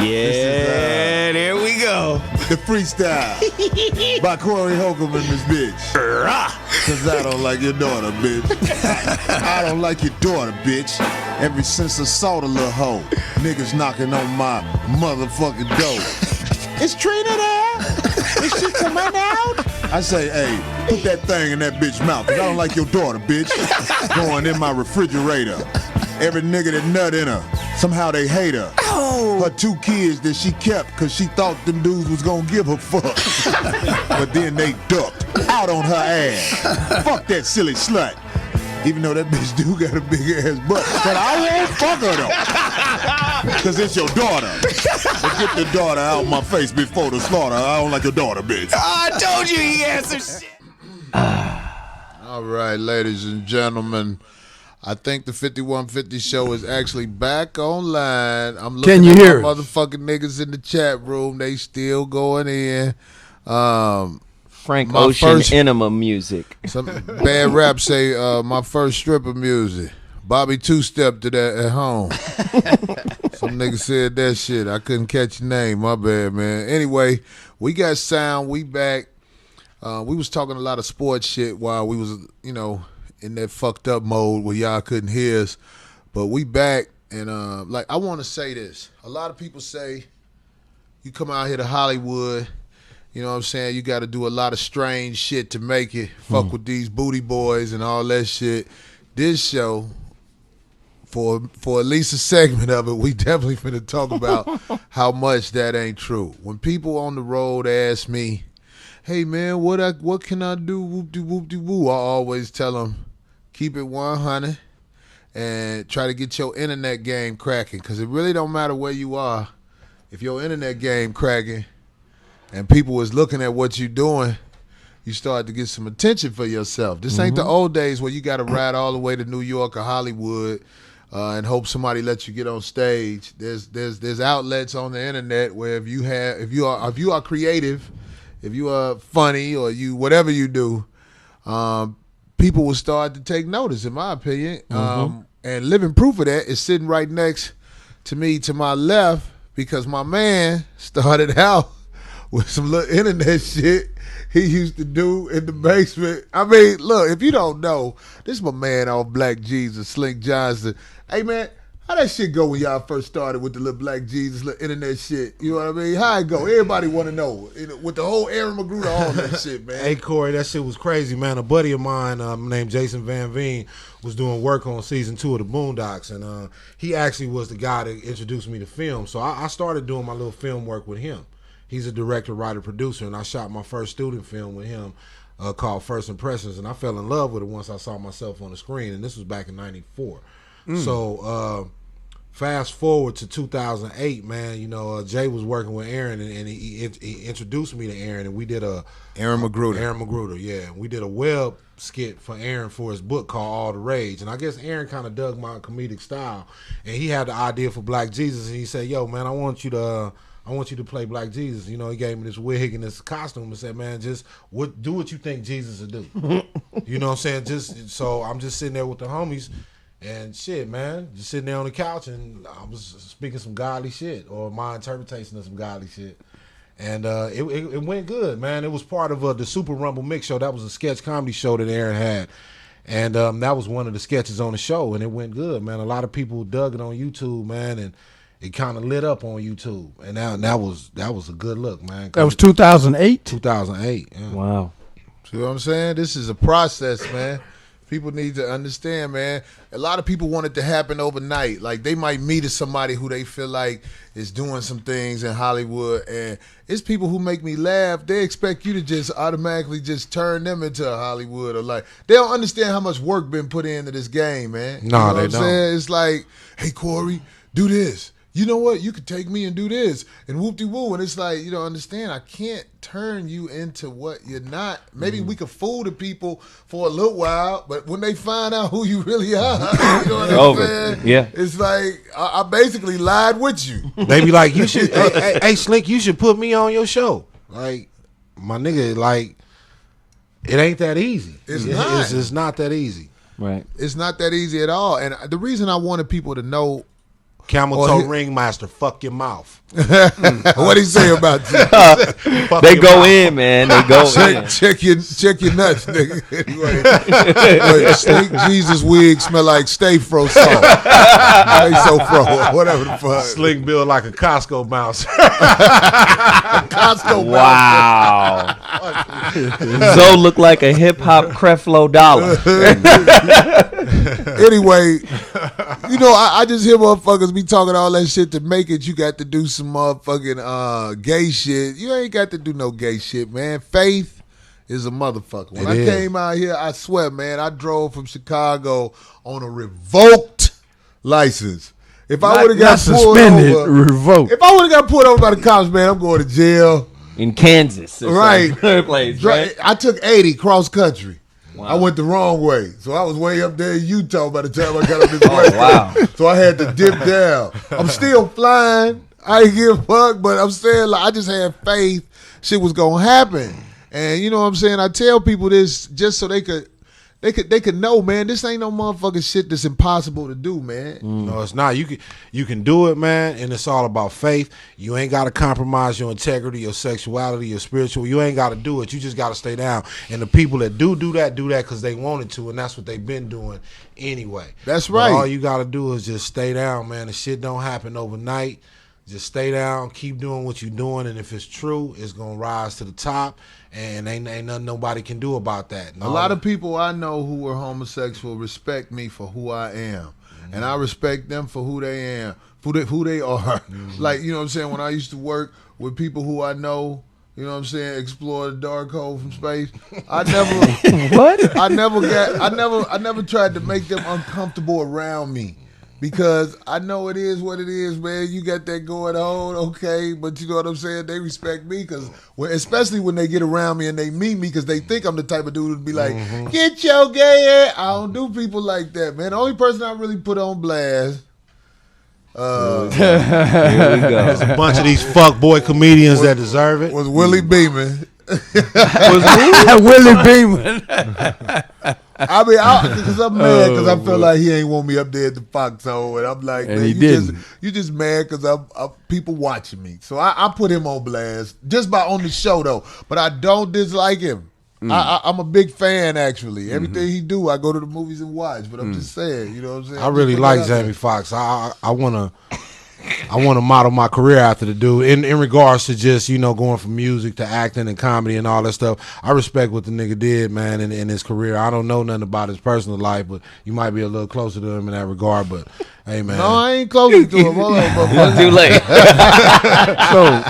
Yeah, there we go. The freestyle by Corey Holcomb and this bitch. Cause I don't like your daughter, bitch. I don't like your daughter, bitch. Ever since I saw the little hoe, niggas knocking on my motherfucking door. Is Trina there? Is she coming out? I say, hey, put that thing in that bitch's mouth, cause I don't like your daughter, bitch. Going in my refrigerator. Every nigga that nut in her, somehow they hate her. Her 2 kids that she kept cause she thought them dudes was gonna give her fuck. But then they ducked out on her ass. Fuck that silly slut. Even though that bitch do got a big ass butt. But I won't fuck her though. Cause it's your daughter. But get the daughter out my face before the slaughter. I don't like your daughter, bitch. I told you he had some shit. All right, ladies and gentlemen. I think the 5150 show is actually back online. I'm looking Can you at hear my us? motherfucking niggas in the chat room. They still going in. Frank My Ocean first- Enema music. Some bad rap say my first stripper music. Bobby two-step to that at home. Some nigga said that shit. I couldn't catch your name. My bad, man. Anyway, we got sound. We back. We was talking a lot of sports shit while we was, in that fucked up mode where y'all couldn't hear us. But we back, and I want to say this. A lot of people say you come out here to Hollywood, you know what I'm saying, you got to do a lot of strange shit to make it. Fuck with these booty boys and all that shit. This show, for at least a segment of it, we definitely finna talk about how much that ain't true. When people on the road ask me, hey man, what can I do? Whoop-de-whoop-de-woo. I always tell them, keep it 100 and try to get your internet game cracking, because it really don't matter where you are. If your internet game cracking and people is looking at what you're doing, you start to get some attention for yourself. This ain't the old days where you got to ride all the way to New York or Hollywood and hope somebody lets you get on stage. There's outlets on the internet where if you are creative, if you are funny, or you whatever you do, people will start to take notice, in my opinion. And living proof of that is sitting right next to me to my left, because my man started out with some little internet shit he used to do in the basement. I mean, look, if you don't know, this is my man off Black Jesus, Slink Johnson. Hey, man, how that shit go when y'all first started with the little Black Jesus, little internet shit? You know what I mean? How it go? Everybody want to know. With the whole Aaron Magruder, all that shit, man. Hey, Corey, that shit was crazy, man. A buddy of mine named Jason Van Veen was doing work on season 2 of the Boondocks, and he actually was the guy that introduced me to film. So I started doing my little film work with him. He's a director, writer, producer, and I shot my first student film with him called First Impressions, and I fell in love with it once I saw myself on the screen, and this was back in '94. So fast forward to 2008, man, Jay was working with Aaron, and he introduced me to Aaron, and we did Aaron Magruder. Aaron Magruder, yeah. We did a web skit for Aaron for his book called All the Rage, and I guess Aaron kind of dug my comedic style, and he had the idea for Black Jesus, and he said, yo, man, I want you to play Black Jesus. He gave me this wig and this costume and said, man, do what you think Jesus would do. You know what I'm saying? So I'm just sitting there with the homies and shit, man, just sitting there on the couch, and I was speaking some godly shit, or my interpretation of some godly shit. And it went good, man. It was part of the Super Rumble Mix Show. That was a sketch comedy show that Aaron had. And that was one of the sketches on the show, and it went good, man. A lot of people dug it on YouTube, man, and it kind of lit up on YouTube, and that was a good look, man. That was 2008? 2008, yeah. Wow. See what I'm saying? This is a process, man. People need to understand, man. A lot of people want it to happen overnight. Like, they might meet somebody who they feel like is doing some things in Hollywood, and it's people who make me laugh. They expect you to just automatically just turn them into a Hollywood, or like, they don't understand how much work been put into this game, man. No, you know they what I'm don't. saying? It's like, hey, Corey, do this. You know what? You could take me and do this and whoop-de-woo. And it's like, you don't understand. I can't turn you into what you're not. Maybe we could fool the people for a little while, but when they find out who you really are, you know what I'm Over. saying? Yeah. It's like, I basically lied with you. They be like, you should, hey, Slink, you should put me on your show. Like, my nigga, like, it ain't that easy. It's not. It's not that easy. Right. It's not that easy at all. And the reason I wanted people to know Camel toe ringmaster, fuck your mouth. What he say about you? They go in, man. They go in. Check your nuts, nigga. Anyway, Stink Jesus wig smell like Stay Fro salt. Stay so fro, whatever the fuck. Sling build like a Costco mouse. Costco. Wow. Zoe look like a hip hop Creflo Dollar. Anyway, you know, I just hear motherfuckers be talking all that shit to make it. You got to do some motherfucking gay shit. You ain't got to do no gay shit, man. Faith is a motherfucker. When I came out here, I swear, man, I drove from Chicago on a revoked license. If I would have got pulled over, revoked. If I would have got pulled over by the cops, man, I'm going to jail. In Kansas. Right. Place, right? I took 80 cross country. Wow. I went the wrong way. So I was way up there in Utah by the time I got up this way. Wow. So I had to dip down. I'm still flying. I ain't give a fuck, but I'm saying, like, I just had faith shit was going to happen. And you know what I'm saying? I tell people this just so they could know, man, this ain't no motherfucking shit that's impossible to do, man. No, it's not. You can do it, man, and it's all about faith. You ain't got to compromise your integrity, your sexuality, your spiritual. You ain't got to do it. You just got to stay down. And the people that do that because they wanted to, and that's what they've been doing anyway. That's right. But all you got to do is just stay down, man. The shit don't happen overnight. Just stay down, keep doing what you're doing, and if it's true, it's going to rise to the top, and ain't nothing nobody can do about that. No. A lot of people I know who are homosexual respect me for who I am, and I respect them for who they are. Like, you know what I'm saying? When I used to work with people who I know, you know what I'm saying, explore the dark hole from space, I never What? I never tried to make them uncomfortable around me. Because I know it is what it is, man. You got that going on, okay. But you know what I'm saying? They respect me, because especially when they get around me and they meet me, because they think I'm the type of dude who'd be like, get your gay ass. I don't do people like that, man. The only person I really put on blast. Here we go. There's a bunch of these fuckboy comedians that deserve it. Was Willie Beeman. Willie Beeman. I mean, because I'm mad because I feel like he ain't want me up there at the Foxhole, and I'm like, And man, he didn't. You just mad because I'm people watching me. So I put him on blast just by on the show though, but I don't dislike him. I'm a big fan actually. Everything he do, I go to the movies and watch. But I'm just saying, you know what I'm saying? I really like Jamie Foxx. I wanna model my career after the dude in regards to just, you know, going from music to acting and comedy and all that stuff. I respect what the nigga did, man, in his career. I don't know nothing about his personal life, but you might be a little closer to him in that regard. But hey, man, No, I ain't close to him. Hold on, motherfucker. Too late. So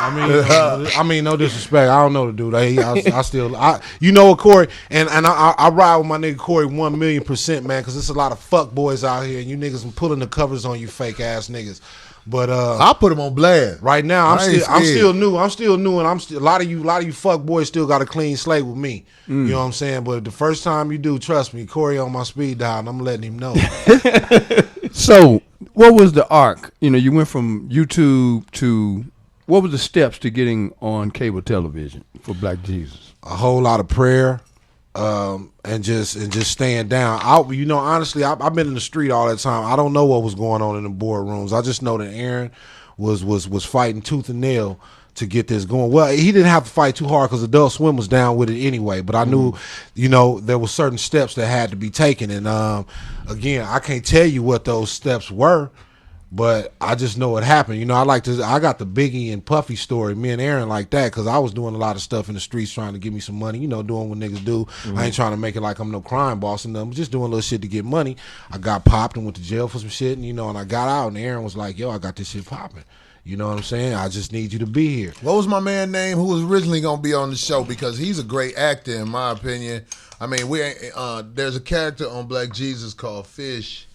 I mean, no disrespect. I don't know the dude. I still, you know what, Corey, and I ride with my nigga Corey 1,000,000%, man, because there's a lot of fuck boys out here, and you niggas are pulling the covers on you fake ass niggas. But I put him on blast. right now, I'm still new, and a lot of you fuck boys still got a clean slate with me. You know what I'm saying? But the first time you do, trust me, Corey on my speed dial, and I'm letting him know. So, what was the arc? You know, you went from YouTube to, what were the steps to getting on cable television for Black Jesus? A whole lot of prayer, and just staying down. Honestly, I've been in the street all that time. I don't know what was going on in the boardrooms. I just know that Aaron was fighting tooth and nail to get this going. Well, he didn't have to fight too hard because Adult Swim was down with it anyway. But I knew, you know, there were certain steps that had to be taken. And again, I can't tell you what those steps were, but I just know it happened. You know, I got the Biggie and Puffy story, me and Aaron like that, because I was doing a lot of stuff in the streets trying to give me some money, you know, doing what niggas do. I ain't trying to make it like I'm no crime boss and nothing, just doing a little shit to get money. I got popped and went to jail for some shit, and, you know, and I got out, and Aaron was like, yo, I got this shit popping. You know what I'm saying? I just need you to be here. What was my man name who was originally gonna be on the show? Because he's a great actor in my opinion. I mean, there's a character on Black Jesus called Fish.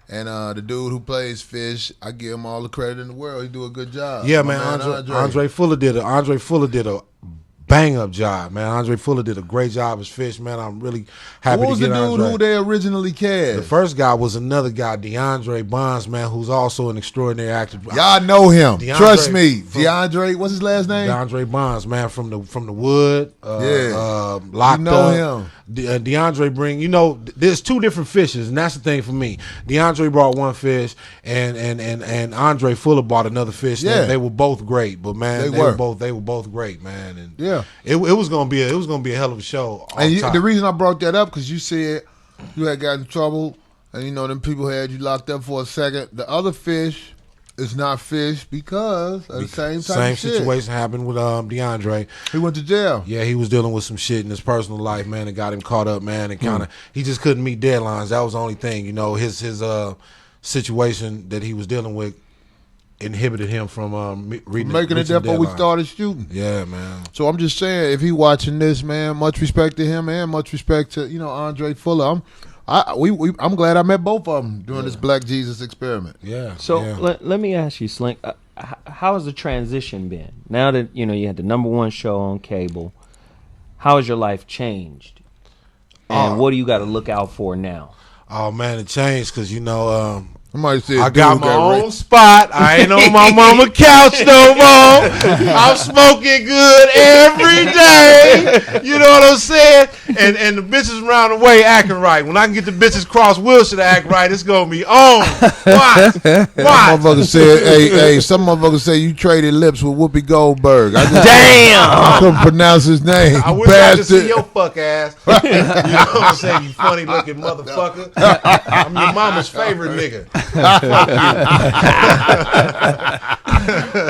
And the dude who plays Fish, I give him all the credit in the world. He do a good job. Yeah, man. Andre Fuller did a bang up job, man. Andre Fuller did a great job as Fish, man. I'm really happy What was to get the dude Andre. who they originally cast? The first guy was another guy, DeAndre Bonds, man, who's also an extraordinary actor. Y'all know him. DeAndre Trust me. DeAndre, what's his last name? DeAndre Bonds, man, from the Wood. Yeah. Locked You know Up. him. DeAndre bring, there's two different fishes, and that's the thing for me. DeAndre brought one fish, and Andre Fuller brought another fish. Yeah. They were both great, but man, they were both great, man. And Yeah. it was gonna be a hell of a show. And the reason I brought that up because you said you had gotten in trouble, and them people had you locked up for a second. The other fish is not fish because of the same type of shit. Situation happened with DeAndre. He went to jail. Yeah, he was dealing with some shit in his personal life, man, and got him caught up, man, and kind of he just couldn't meet deadlines. That was the only thing, his situation that he was dealing with inhibited him from making it there before we started shooting. Yeah, man. So I'm just saying, if he watching this, man, much respect to him and much respect to Andre Fuller. I'm glad I met both of them during this Black Jesus experiment. Yeah. So let me ask you, Slink, how has the transition been? Now that you had the #1 show on cable, how has your life changed? And what do you got to look out for now? Oh man, it changed because Somebody said, I got my own spot. I ain't on my mama couch no more. I'm smoking good every day. You know what I'm saying? And the bitches around the way acting right. When I can get the bitches cross Wilshire to act right, it's gonna be on. Watch. Motherfucker said, hey, some motherfucker say you traded lips with Whoopi Goldberg. Damn! I couldn't pronounce his name. I wish I could see your fuck ass. You know what I'm saying? You funny looking motherfucker. I'm your mama's favorite nigga.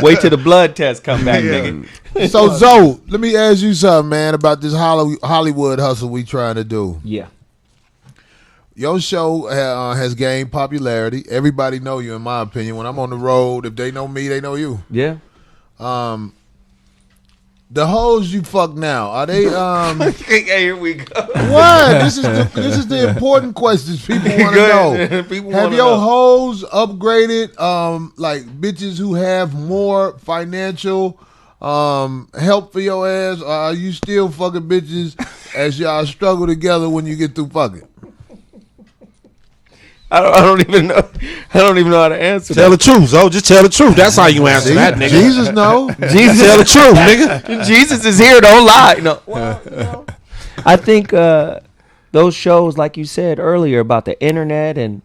Wait till the blood test come back, nigga. So Zoe, let me ask you something, man, about this Hollywood hustle we trying to do. Yeah. Your show has gained popularity. Everybody know you, in my opinion. When I'm on the road, if they know me, they know you. Yeah. The hoes you fuck now, are they Here we go. what? This is the important questions people want to know. Have your hoes upgraded like bitches who have more financial help for your ass, or are you still fucking bitches as y'all struggle together when you get through fucking? I don't even know how to answer Tell that. the truth, Zoe. Just tell the truth. That's how you answer that, nigga. Jesus know. Jesus, Tell the truth, nigga. Jesus is here. Don't lie. No. Well, I think those shows, like you said earlier about the internet, and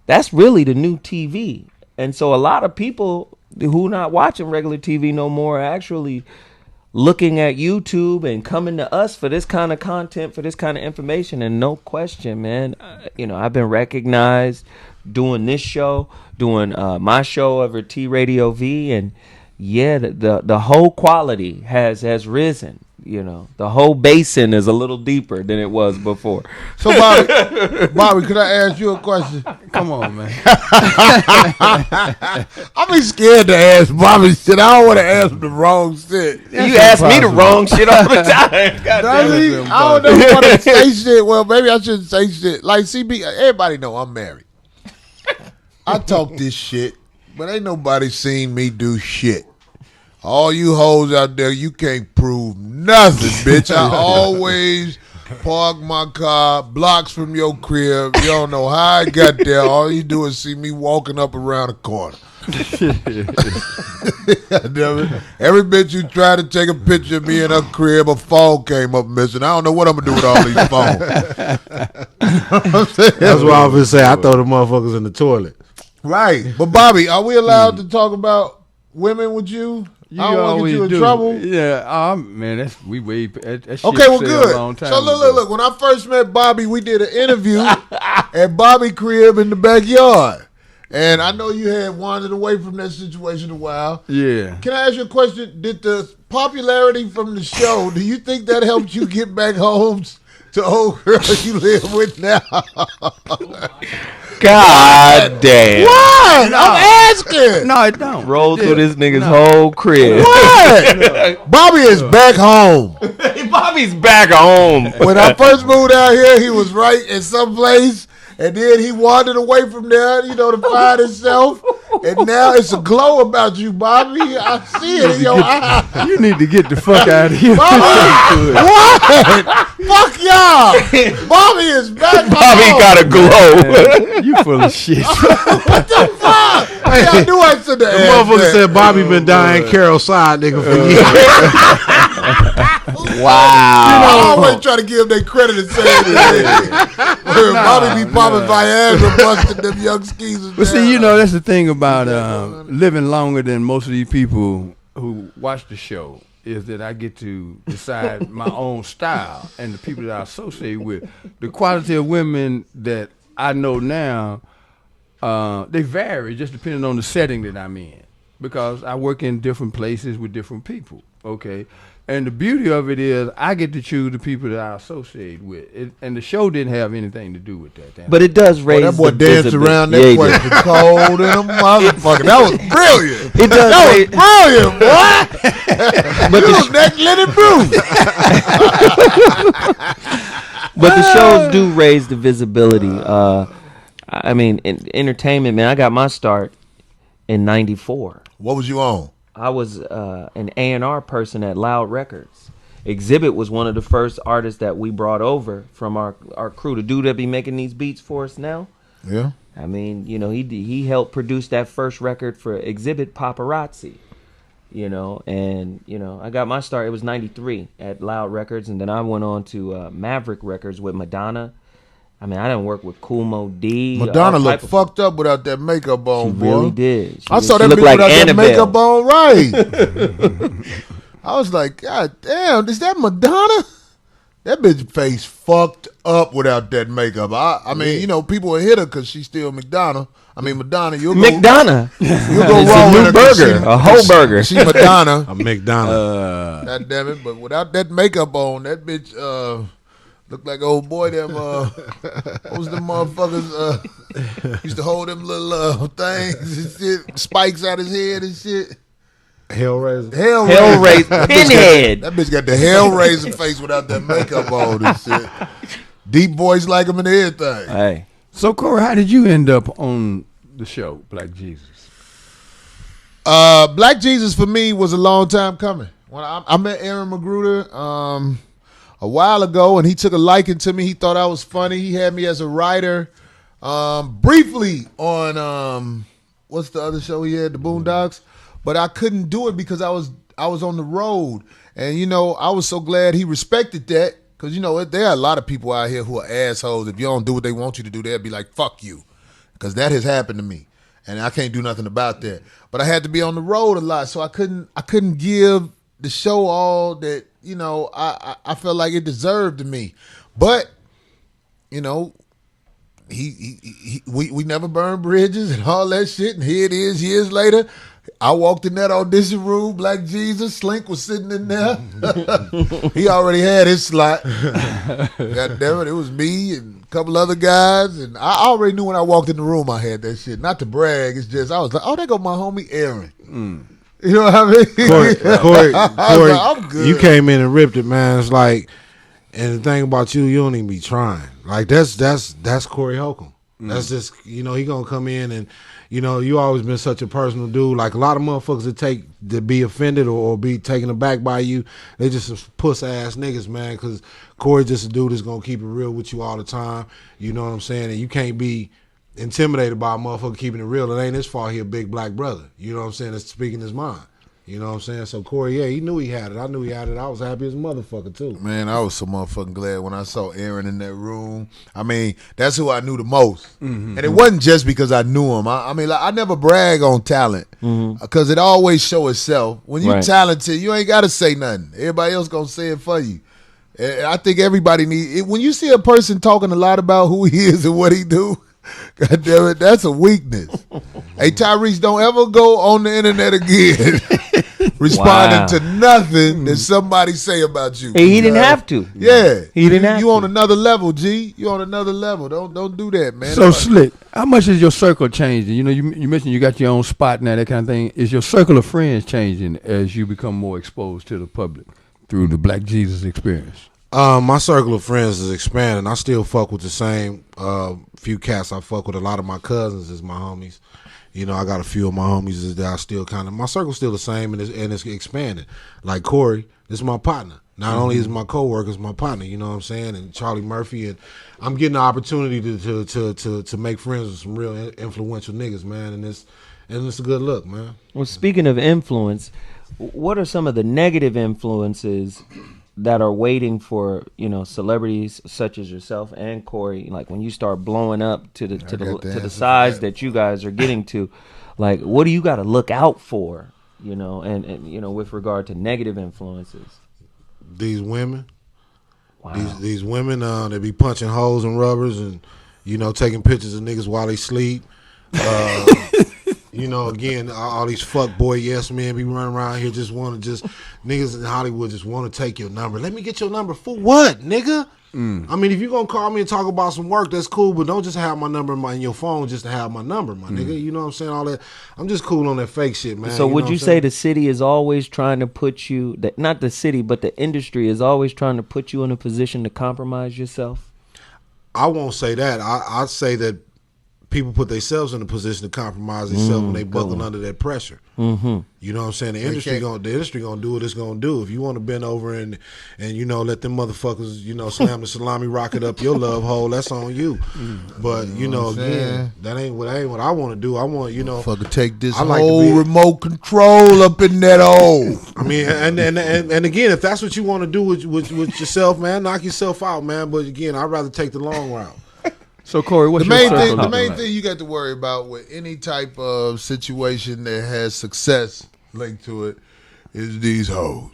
that's really the new TV. And so a lot of people who not watching regular TV no more are actually looking at YouTube and coming to us for this kind of content, for this kind of information. And no question, man, I've been recognized doing this show, doing my show over T Radio V, and the whole quality has risen. The whole basin is a little deeper than it was before. So Bobby, could I ask you a question? Come on, man. I be scared to ask Bobby shit. I don't want to ask him the wrong shit. You ask me the wrong shit all the time. God damn it. I don't know if I want to say shit. Well, maybe I shouldn't say shit. Like CB, everybody know I'm married. I talk this shit, but ain't nobody seen me do shit. All you hoes out there, you can't prove nothing, bitch. I always park my car blocks from your crib. You don't know how I got there. All you do is see me walking up around the corner. Every bitch you try to take a picture of me in her crib, a phone came up missing. I don't know what I'm going to do with all these phones. That's what I was saying. I throw the motherfuckers in the toilet. Right. But Bobby, are we allowed to talk about women with you? I don't want to get you in trouble. Yeah, man, that shit okay, well, said good. a long time So ago. look. When I first met Bobby, we did an interview at Bobby crib in the backyard, and I know you had wandered away from that situation a while. Yeah. Can I ask you a question? Did the popularity from the show, do you think that helped you get back home to old girl you live with now? God damn. What? I'm asking. No, it don't. Roll through this nigga's whole crib. What? Bobby is back home. Bobby's back home. When I first moved out here, he was right in some place, and then he wandered away from there, to find himself. And now it's a glow about you, Bobby. I see it in your eyes. You need to get the fuck out of here. Bobby, what? Fuck y'all. Bobby is back Bobby home. got a glow. You full of shit. What the fuck? Hey, I knew I should have The asked motherfucker that. said Bobby been dying Carol's side, nigga, for years. I always try to give them credit and say it. Bobby be popping Viagra, busting them young skeezers. But see, that's the thing about living longer than most of these people who watch the show, is that I get to decide my own style and the people that I associate with. The quality of women that I know now, they vary just depending on the setting that I'm in, because I work in different places with different people, okay? And the beauty of it is I get to choose the people that I associate with. And the show didn't have anything to do with that. But it does raise that boy the danced around that question cold in a motherfucker. That was brilliant. It does Brilliant, boy. But you neck Lenny Bruce. But the shows do raise the visibility. I mean, in entertainment, man, I got my start in 94. What was you on? I was an A&R person at Loud Records. Exhibit was one of the first artists that we brought over from our crew. The dude that be making these beats for us now. Yeah. I mean, he helped produce that first record for Exhibit, Paparazzi. And I got my start. It was 93 at Loud Records, and then I went on to Maverick Records with Madonna. I mean, I didn't work with Cool D. Madonna looked fucked up without that makeup on, She boy. really did. I saw that bitch like without Annabelle. that makeup on, right. I was like, God damn, is that Madonna? That bitch face fucked up without that makeup. I mean, people will hit her because she's still Madonna. I mean, Madonna, you'll go McDonough. You'll go It's wrong a new with her 'cause burger, a whole burger. She Madonna. A McDonald's. God damn it. But without that makeup on, that bitch looked like old boy them what was them motherfuckers used to hold them little things and shit, spikes out his head and shit. Hellraiser. Hellraiser. Pinhead. That bitch got the Hellraiser face without that makeup on and shit. Deep voice like him and everything. Hey. So, Corey, how did you end up on the show, Black Jesus? Black Jesus for me was a long time coming. When I met Aaron Magruder a while ago, and he took a liking to me. He thought I was funny. He had me as a writer briefly on what's the other show he had, The Boondocks, but I couldn't do it because I was on the road, and I was so glad he respected that, because there are a lot of people out here who are assholes. If you don't do what they want you to do, they'll be like, fuck you, because that has happened to me, and I can't do nothing about that. But I had to be on the road a lot, so I couldn't give the show all that I felt like it deserved to me. But we never burned bridges and all that shit, and here it is years later. I walked in that audition room, Black Jesus, Slink was sitting in there. He already had his slot. God damn it, it was me and a couple other guys, and I already knew when I walked in the room I had that shit. Not to brag, it's just I was like, oh, there go my homie Aaron. You know what I mean? Corey, like, I'm good. You came in and ripped it, man. It's like, and the thing about you don't even be trying. Like that's Corey Holcomb. That's just he gonna come in and you always been such a personal dude. Like a lot of motherfuckers that take to be offended or be taken aback by you, they just some puss ass niggas, man. Because Corey just a dude that's gonna keep it real with you all the time. You know what I'm saying? And you can't be intimidated by a motherfucker keeping it real. It ain't his fault he a big black brother. You know what I'm saying? That's speaking his mind. You know what I'm saying? So Corey, yeah, he knew he had it. I knew he had it. I was happy as a motherfucker too. Man, I was so motherfucking glad when I saw Aaron in that room. I mean, that's who I knew the most. And it wasn't just because I knew him. I mean, like, I never brag on talent because it always show itself. When you talented, you ain't got to say nothing. Everybody else going to say it for you. And I think everybody needs, when you see a person talking a lot about who he is and what he do, God damn it, that's a weakness. Hey, Tyrese, don't ever go on the internet again responding to nothing that somebody say about you. He didn't have to. Yeah. He didn't have you to. on another level, G. You on another level. Don't do that, man. So, Slick, how much is your circle changing? You mentioned you got your own spot now, that kind of thing. Is your circle of friends changing as you become more exposed to the public through the Black Jesus experience? My circle of friends is expanding. I still fuck with the same few cats. I fuck with a lot of my cousins as my homies. I got a few of my homies that I still kind of, my circle's still the same and it's expanding. Like Corey, this is my partner. Not only is my coworker, it's my partner, you know what I'm saying? And Charlie Murphy, and I'm getting the opportunity to make friends with some real influential niggas, man, and it's a good look, man. Well, speaking of influence, what are some of the negative influences that are waiting for, celebrities such as yourself and Corey, like when you start blowing up to the size that you guys are getting to, like what do you got to look out for, and with regard to negative influences? These women. Wow. These women, they be punching holes in rubbers and, taking pictures of niggas while they sleep. Again, all these fuck boy yes men be running around here niggas in Hollywood just want to take your number. Let me get your number for what, nigga? I mean, if you're going to call me and talk about some work, that's cool, but don't just have my number in your phone just to have my number, my nigga. You know what I'm saying? All that. I'm just cool on that fake shit, man. So would you say the city is always trying to put you, not the city, but the industry is always trying to put you in a position to compromise yourself? I won't say that. I'd say that people put themselves in a position to compromise themselves when they buckle under that pressure. Mm-hmm. You know what I'm saying? The industry gonna do what it's gonna do. If you want to bend over and let them motherfuckers slam the salami rocket up your love hole, that's on you. But again, that ain't what I want to do. I want fucking take this whole remote control up in that hole. I mean, and again, if that's what you want to do with yourself, man, knock yourself out, man. But again, I'd rather take the long route. So Corey, what's the main thing you got to worry about with any type of situation that has success linked to it is these hoes.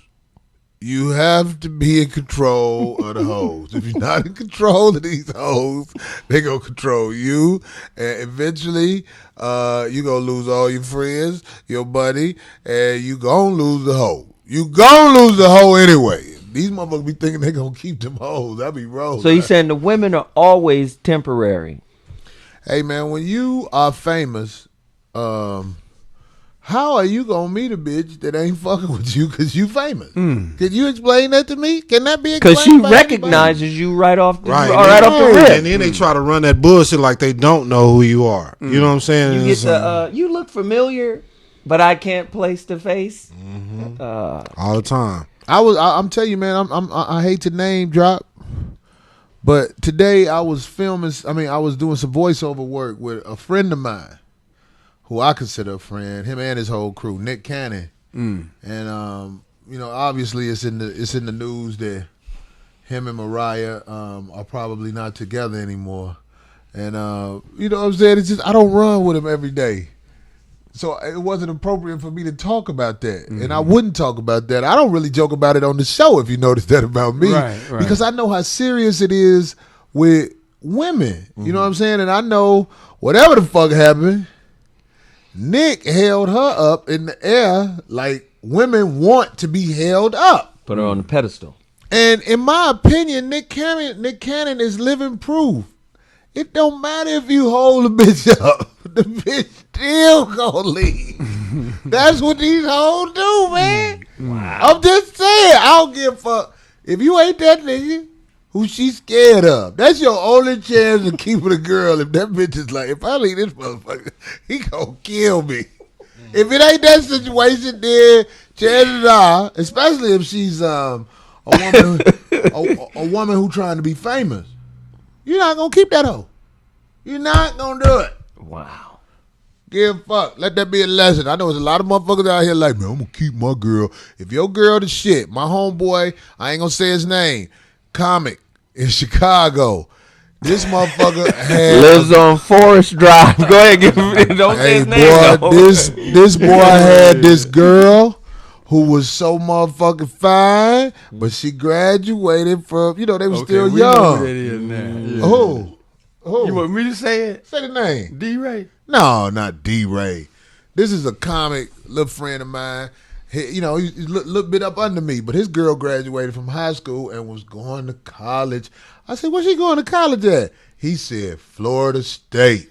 You have to be in control of the hoes. If you're not in control of these hoes, they gonna control you, and eventually, you gonna lose all your friends, your buddy, and you gonna lose the hoe. You gonna lose the hoe anyway. These motherfuckers be thinking they gonna keep them hoes. I be wrong. So you saying the women are always temporary? Hey man, when you are famous, how are you gonna meet a bitch that ain't fucking with you because you famous? Can you explain that to me? Can that be explained? Because she recognizes you right off the rip, and then they try to run that bullshit like they don't know who you are. You know what I'm saying? You get you look familiar, but I can't place the face. All the time. I'm telling you, man. I hate to name drop, but today I was I was doing some voiceover work with a friend of mine, who I consider a friend. Him and his whole crew, Nick Cannon, and obviously it's in the news that him and Mariah are probably not together anymore, and you know what I'm saying. It's just I don't run with him every day. So it wasn't appropriate for me to talk about that. And I wouldn't talk about that. I don't really joke about it on the show, if you notice that about me. Right. Because I know how serious it is with women. You know what I'm saying? And I know whatever the fuck happened, Nick held her up in the air like women want to be held up. Put her on the pedestal. And in my opinion, Nick Cannon is living proof. It don't matter if you hold a bitch up. The bitch still gonna leave. That's what these hoes do, man. Wow. I'm just saying, I don't give a fuck. If you ain't that nigga who she scared of, that's your only chance of keeping a girl. If that bitch is like, if I leave this motherfucker, he gonna kill me. If it ain't that situation, then chances are, especially if she's a woman who trying to be famous, you're not gonna keep that hoe. You're not gonna do it. Wow. Give a fuck. Let that be a lesson. I know there's a lot of motherfuckers out here like, man, I'm gonna keep my girl. If your girl the shit, my homeboy, I ain't gonna say his name, comic in Chicago. This motherfucker lives on Forest Drive. Go ahead, don't say his name. Boy, this boy had this girl who was so motherfucking fine, but she graduated from, they were still young. Know who that is now. Yeah. Who? You want me to say it? Say the name. D-Ray. No, not D-Ray. This is a comic little friend of mine. He's a little bit up under me, but his girl graduated from high school and was going to college. I said, where's she going to college at? He said, Florida State.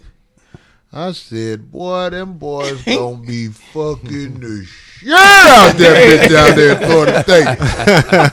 I said, boy, them boys gonna be fucking the shit out that bitch down there in Florida State.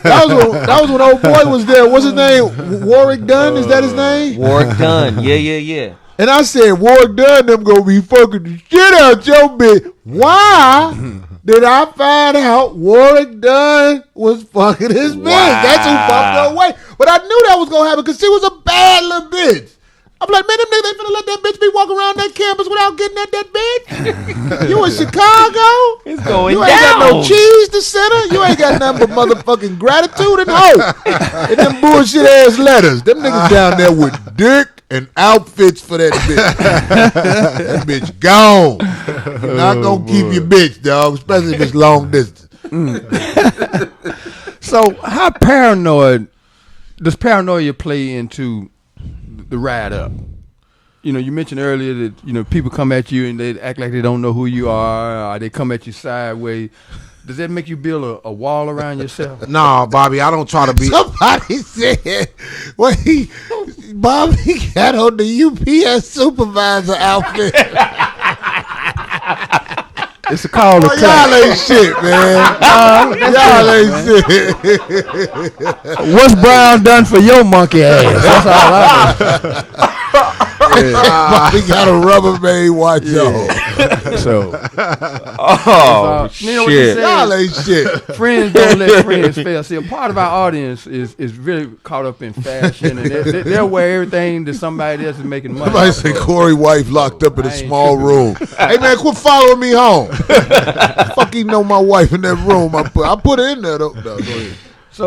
That was when old boy was there. What's his name? Warwick Dunn? Is that his name? Warwick Dunn. Yeah. And I said, Warwick Dunn, them gonna be fucking the shit out your bitch. Why did I find out Warwick Dunn was fucking his bitch? That's who fucked her away. But I knew that was gonna happen because she was a bad little bitch. I'm like, man, them niggas ain't finna let that bitch be walking around that campus without getting at that bitch. You in Chicago? It's going You ain't down. got no cheese to send her. You ain't got nothing but motherfucking gratitude and hope. And them bullshit ass letters. Them niggas down there with dick and outfits for that bitch. That bitch gone. You're not gonna keep your bitch, dog, especially if it's long distance. So how paranoid does paranoia play into the ride up? You know, you mentioned earlier that, you know, people come at you and they act like they don't know who you are, or they come at you sideways. Does that make you build a wall around yourself? No, Bobby, I don't try to be. Somebody said, well, Bobby got on the UPS supervisor outfit. It's a call to Y'all ain't shit, man. Y'all ain't shit. What's Brown done for your monkey ass? That's all I know. Bobby got a Rubbermaid watch on. So, Shit. you know what you say? Y'all ain't shit. Friends don't let friends fail. See, a part of our audience is really caught up in fashion, and they'll wear everything that somebody else is making money. Somebody off say of. Corey wife locked up in a I ain't small tripping. room. Hey man, quit following me home. Fuck, you know my wife in that room. I put her in there though. No, go ahead. So,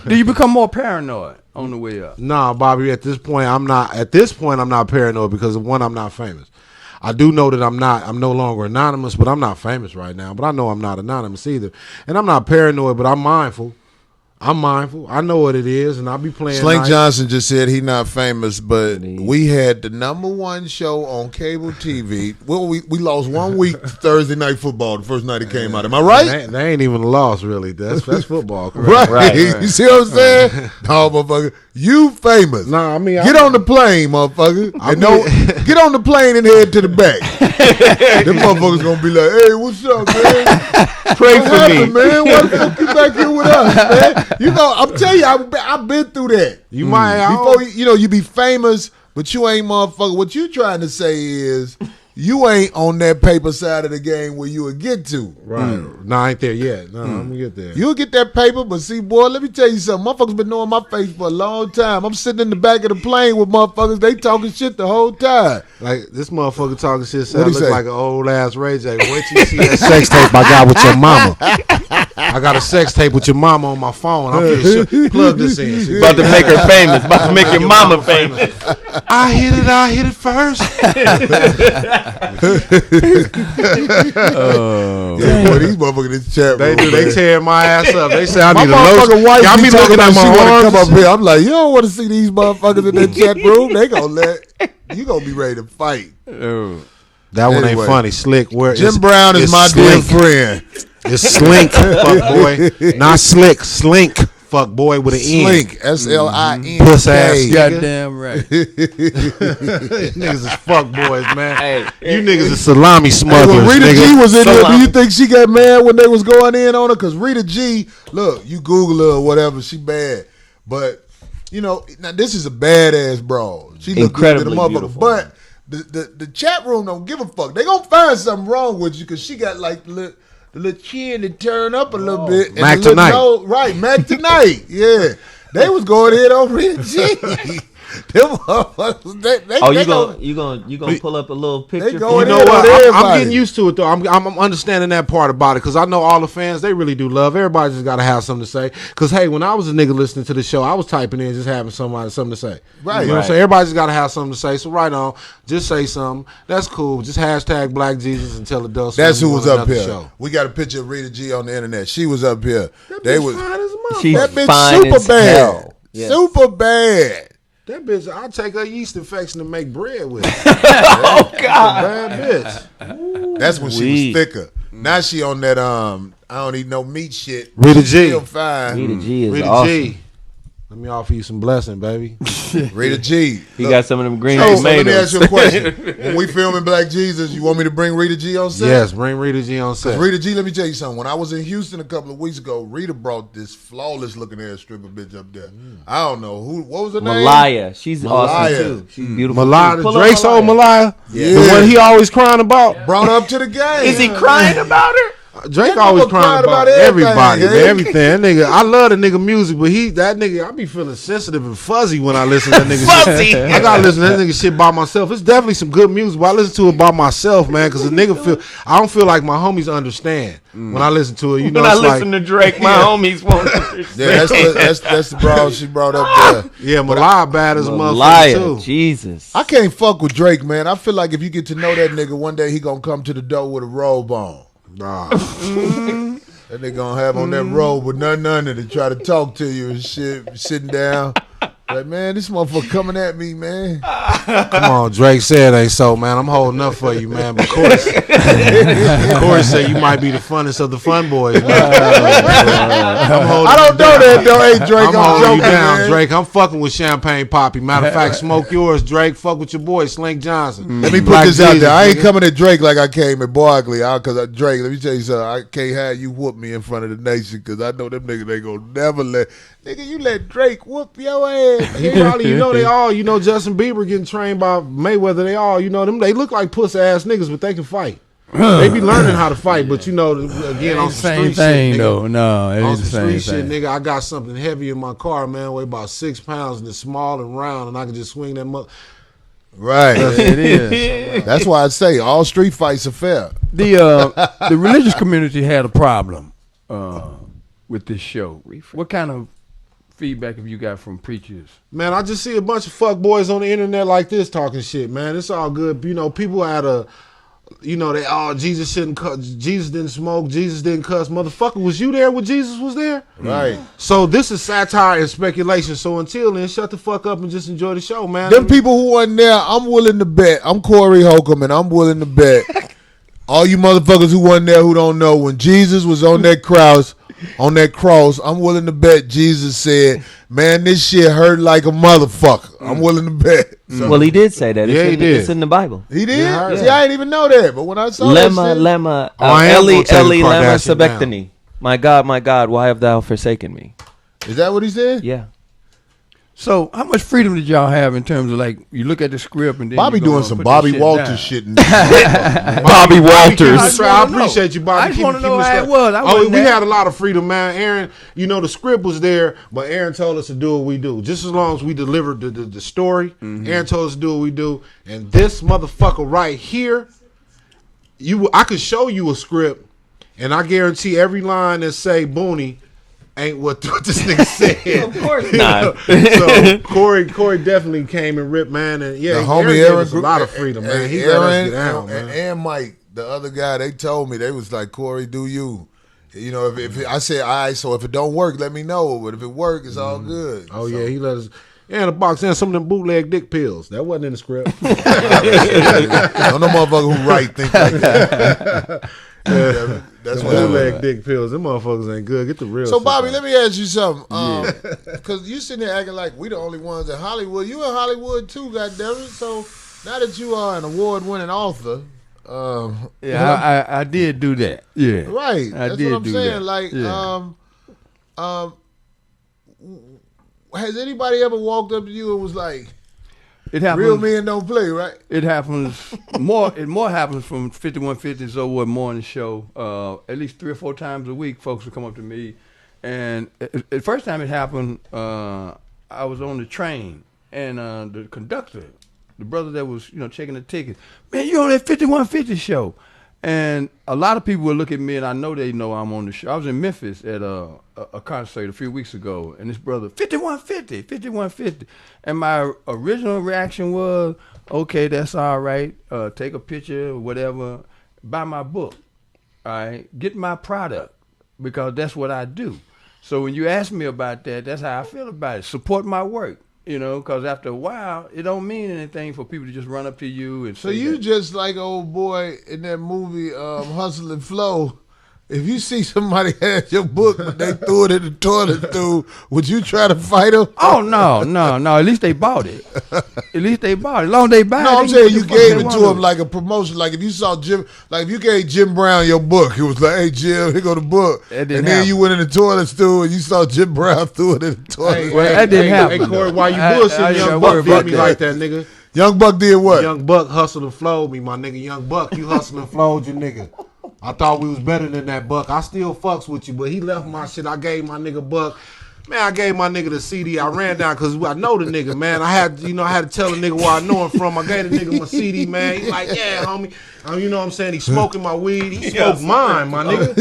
do you become more paranoid on the way up? Nah, Bobby, at this point I'm not paranoid because one, I'm not famous. I do know that I'm no longer anonymous, but I'm not famous right now. But I know I'm not anonymous either. And I'm not paranoid, but I'm mindful. I know what it is, and I'll be playing. Slink nice. Johnson just said he not famous, but we had the #1 show on cable TV. Well, we lost 1 week Thursday Night Football, the first night it came out. Am I right? They ain't even lost, really. That's football. Right. Right. You see what I'm saying? No, motherfucker. You famous. Nah, I mean, Get on the plane, motherfucker. And don't get on the plane and head to the back. Them motherfuckers gonna be like, hey, what's up, man? Pray What for happened, me. man? Why the fuck you back here with us, man? You know, I'm telling you, I've been through that. You might Before you be famous, but you ain't motherfucker. What you trying to say is you ain't on that paper side of the game where you would get to. right. No, I ain't there yet. No, I'm gonna get there. You'll get that paper, but see, boy, let me tell you something. Motherfuckers been knowing my face for a long time. I'm sitting in the back of the plane with motherfuckers. They talking shit the whole time. Like this motherfucker talking shit. What'd Sound he look say? like an old ass Ray J. Wait till you see that sex tape I got with your mama. I got a sex tape with your mama on my phone. I'm finna plug this in. See, About to make her famous. About to make your mama famous. I hit it first. Yeah, boy, these motherfuckers in this chat They room, do. They man. tear my ass up. They say I My need a motherfucking lotion. wife Y'all be be talking looking at about she my want to arms. come up here. I'm like, you don't want to see these motherfuckers in that chat room. They gonna you gonna be ready to fight. That one Anyway. ain't funny. Slick. Where Jim Brown is my dear friend. It's Slink, fuck boy. Not Slick. Slink, fuck boy with an N. Slink, SLINK. Puss ass nigga. Goddamn right. Niggas is fuck boys, man. Hey, You niggas is salami Hey, smugglers, when Rita nigga. G was in there, do Salami. you think she got mad when they was going in on her? Because Rita G, look, you Google her or whatever, she bad. But, you know, now this is a badass broad. She look good to the Incredibly motherfucker. beautiful. But the chat room don't give a fuck. They gonna find something wrong with you because she got like the little chin to turn up a little bit. And Mac the little tonight. nose- right, Mac tonight. Yeah. They was going in on Rita G. Them motherfuckers, they you gonna pull up a little picture? go for in You me? know on what? I'm everybody. getting used to it though. I'm understanding that part about it because I know all the fans, they really do love. Everybody just got to have something to say. Because hey, when I was a nigga listening to the show, I was typing in just having something to say. Right. You know what I'm Right. saying? Everybody just got to have something to say. So right on, just say something. That's cool. Just hashtag Black Jesus and tell adults. That's who was up another here. show. We got a picture of Rita G on the internet. She was up here. They Bitch was fine as a motherfucker. She's that bitch fine super as bad. hell. Yes. Super bad. That bitch, I'll take her yeast infection to make bread with. Oh God! Bad bitch. That's when she Wee. was thicker. Now she on that I don't eat no meat shit. Rita She G. still fine. Rita G is Rita awesome. G. Let me offer you some blessing, baby. Rita G. He Look, got some of them green so let me ask tomatoes. you a question. When we filming Black Jesus, you want me to bring Rita G on set? Yes, bring Rita G on set. Rita G, let me tell you something. When I was in Houston a couple of weeks ago, Rita brought this flawless looking ass stripper bitch up there. I don't know what was her name? Malaya, she's Malaya. awesome too. She's beautiful. Malaya, too. Pull up Drake's old Malaya. Yeah. The one he always crying about. Brought up to the game. Is he crying about her? Drake That always nigga crying cried about about everybody, everything, man, everything. That nigga, I love the nigga music, but I be feeling sensitive and fuzzy when I listen to that nigga Fuzzy. shit. I gotta listen to that nigga shit by myself. It's definitely some good music, but I listen to it by myself, man, because I don't feel like my homies understand when I listen to it. You know, When I it's listen to Drake, my homies won't understand. Yeah, that's the broad she brought up there. yeah, Malaya bad as a motherfucker Malaya, too. Jesus. I can't fuck with Drake, man. I feel like if you get to know that nigga, one day he gonna come to the door with a robe on. Nah. That nigga gonna have on that robe with nothing under to try to talk to you and shit, sitting down. Like, man, this motherfucker coming at me, man. Come on, Drake said it ain't so, man. I'm holding up for you, man. But Corey said you might be the funnest of the fun boys, man. I don't know that though. Hey, Drake, I'm holding joking, you down, man. Drake. I'm fucking with Champagne Poppy. Matter of fact, smoke yours, Drake. Fuck with your boy, Slink Johnson. Let me put Black this out Jesus, there. I ain't nigga. coming at Drake like I came at Barkley. Because Drake, let me tell you something. I can't have you whoop me in front of the nation because I know them niggas, they gonna never let. Nigga, you let Drake whoop your ass. He probably, they all, Justin Bieber getting trained by Mayweather. They all, them. They look like puss ass niggas, but they can fight. They be learning how to fight, but again, on some same street thing shit, though. nigga. No, it On ain't some the same street thing. shit, nigga, I got something heavy in my car, man. Weigh about 6 pounds and it's small and round, and I can just swing that mother. Right. It is. That's why I say all street fights are fair. The religious community had a problem with this show. What kind of feedback have you got from preachers? Man, I just see a bunch of fuck boys on the internet like this talking shit, man. It's all good. People had Jesus shouldn't Jesus didn't smoke, Jesus didn't cuss. Motherfucker, was you there when Jesus was there? Right. So this is satire and speculation. So until then, shut the fuck up and just enjoy the show, man. Them people who wasn't there, I'm willing to bet. I'm Corey Holcomb, and I'm willing to bet all you motherfuckers who wasn't there who don't know, when Jesus was on that cross, I'm willing to bet Jesus said, man, this shit hurt like a motherfucker. I'm willing to bet. So, Well, he did say that. Yeah, he did. It's in the Bible. he did? Yeah. See, I didn't even know that. But when I saw that shit, Lema, I am Eli, gonna take Eli, the Lema, Kardashian sabachthani. My God, why have thou forsaken me? is that what he said? Yeah. So, how much freedom did y'all have in terms of like you look at the script and then Bobby you go doing and some put Bobby that shit Walters down? shit. In Bobby Walters. I appreciate you, Bobby. I just Keep want to it know how straight. it was. We had a lot of freedom, man. Aaron, the script was there, but Aaron told us to do what we do. Just as long as we delivered the story, Aaron told us to do what we do. And this motherfucker right here, I could show you a script, and I guarantee every line that say Booney ain't what this nigga said. Of course not. So Corey definitely came and ripped, man. And yeah, the Aaron homie gave Aaron us a lot of freedom, man. He Aaron, let us get down, man. and Mike, the other guy, they told me, they was like, Corey, do you? If I said, all right, so if it don't work, let me know. But if it work, it's all good. Oh yeah, he let us. Yeah, the box and some of them bootleg dick pills. That wasn't in the script. No motherfucker who write think like that. That's what Bootleg dick pills. Them motherfuckers ain't good. Get the real. So, shit Bobby, out. let me ask you something. Because you sitting there acting like we the only ones in Hollywood. You in Hollywood too, goddammit. So now that you are an award-winning author, I did do that. Yeah, right? I That's did what I'm do saying. that. Like, has anybody ever walked up to you and was like, it happens. "Real men don't play," right? It happens more. It more happens from 5150 So what morning show. At least 3 or 4 times a week, folks will come up to me, and the first time it happened, I was on the train, and the conductor, the brother that was checking the ticket, man, you on that 5150 show, and a lot of people will look at me, and I know they know I'm on the show. I was in Memphis at a concert a few weeks ago, and this brother, 5150, and my original reaction was, okay, that's all right. Take a picture or whatever. Buy my book. All right, get my product, because that's what I do. So when you ask me about that, that's how I feel about it. Support my work. Because after a while, it don't mean anything for people to just run up to you and So say you that. just like old boy in that movie Hustle and Flow. If you see somebody had your book but they threw it in the toilet stool, would you try to fight them? Oh no! At least they bought it. As long as they buy it. No, I'm they saying can you do what the fuck gave they it to want him like a promotion. Like if you saw if you gave Jim Brown your book, it was like, hey Jim, here go the book. That And didn't then happen. you went in the toilet stool and you saw Jim Brown threw it in the toilet. Well, that didn't happen. Hey, Corey, why you I bullshitting? ain't Young gotta Buck worry did about me that. like that, nigga. Young Buck did what? Young Buck hustled and flowed me, my nigga. Young Buck, you hustled and flowed your nigga. I thought we was better than that, Buck. I still fucks with you, but he left my shit. I gave my nigga Buck. Man, I gave my nigga the CD. I ran down because I know the nigga, man. I had to tell the nigga where I know him from. I gave the nigga my CD, man. He like, yeah, homie. You know what I'm saying? He smoking my weed. He smoked mine, my nigga.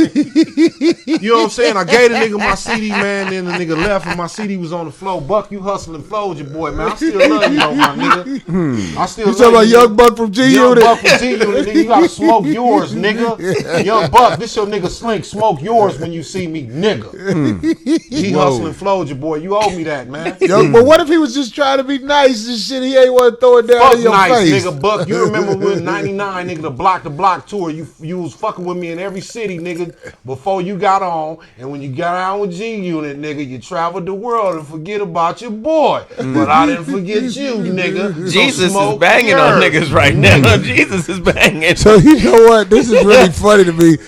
You know what I'm saying? I gave the nigga my CD, man. Then the nigga left and my CD was on the floor. Buck, you hustling flowed your boy, man. I still love you, though, my nigga. I still You love talking about you. Young Buck from G Young Unit? Buck from G Unit, nigga. You gotta smoke yours, nigga. Young Buck, this your nigga Slink. Smoke yours when you see me, nigga. He hustling flowed your boy. You owe me that, man. Yo, but what if he was just trying to be nice and shit? He ain't want to throw it down Fuck in your nice, face. nigga. Buck, you remember when 99, nigga, the block to block tour, you was fucking with me in every city, nigga, before you got on. And when you got on with G Unit, nigga, you traveled the world and forget about your boy. But I didn't forget you, nigga. Jesus So is banging yours. on niggas right now. Jesus is banging. So you know what? This is really funny to me.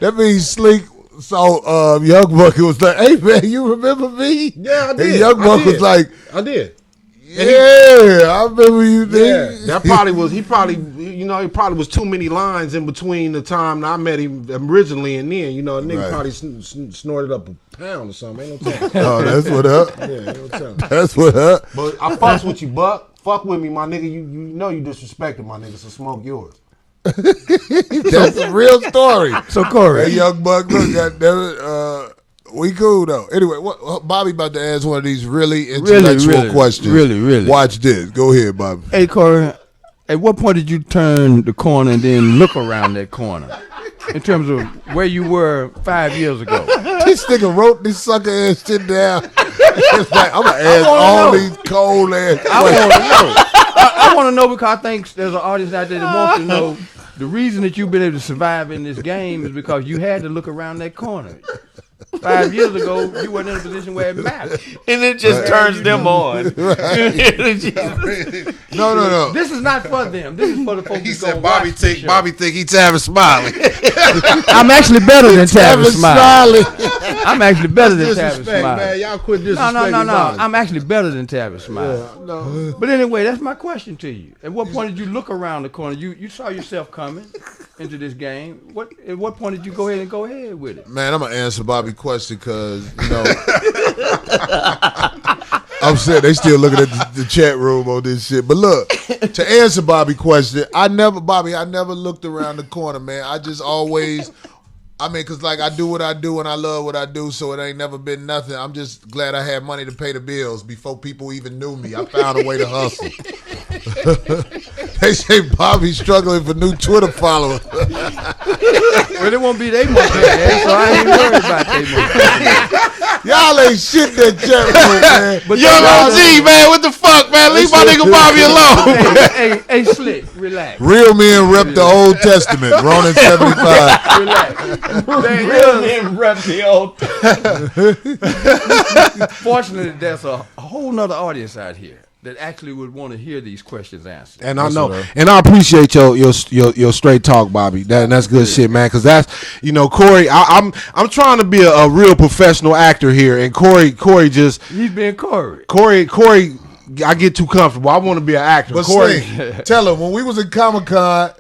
That means Sleek. So Young Buck was like, "Hey man, you remember me?" Yeah, I did. And Young Buck was like, I did. "Yeah, I remember you." Yeah, that probably was. He probably was too many lines in between the time that I met him originally and then. You know, a nigga Right. probably snorted up a pound or something. Ain't no telling. Oh, that's what up. Yeah, ain't no telling. That's what up. But I fucks with you, Buck. Fuck with me, my nigga. You know you disrespected my nigga, so smoke yours. That's a real story. So Corey, Hey, Young Buck, look, goddammit, we cool though. Anyway, Bobby about to ask one of these really intellectual questions. Really. Watch this. Go ahead, Bobby. hey Corey, at what point did you turn the corner and then look around that corner? In terms of where you were 5 years ago. This nigga wrote this sucker ass shit down. It's like, I'm going to ask all these cold ass I questions. want to know. I want to know because I think there's an audience out there that wants to know the reason that you've been able to survive in this game is because you had to look around that corner. 5 years ago, you weren't in a position where it mattered. And it just turns them on. No. This is not for them. This is for the folks. He who's said gonna Bobby watch the think show. Bobby think he Tavis Smiley. I'm actually better than Tavis Smiley. Smiley. I'm actually better than Tavis Disrespect, man. Smiley. Y'all quit No. disrespecting Bobby. I'm actually better than Tavis Smiley. Yeah, no. But anyway, that's my question to you. At what point did you look around the corner? You saw yourself coming into this game. At what point did you go ahead with it? Man, I'm going to answer Bobby's question because, you know, I'm saying they still looking at the chat room on this shit. But look, to answer Bobby's question, I never looked around the corner, man. I just always, because like I do what I do and I love what I do, so it ain't never been nothing. I'm just glad I had money to pay the bills before people even knew me. I found a way to hustle. They say Bobby's struggling for new Twitter followers. Well, it won't be they monkey ass, so I ain't worried about they monkey. Y'all ain't shit in that chat room, man. But Young OG, man, what the fuck, man? Leave my nigga Bobby alone. hey, Slick, relax. Real men rep the Old Testament. Ronan 75. Relax. Real men rep the old. Fortunately, there's a whole nother audience out here that actually would want to hear these questions answered. And I know, and I appreciate your straight talk, Bobby. That's good shit, man. Because that's, Corey. I'm trying to be a real professional actor here, and Corey just He's being Corey. Corey. I get too comfortable. I want to be an actor. But Corey, Sling, tell him, when we was in Comic-Con,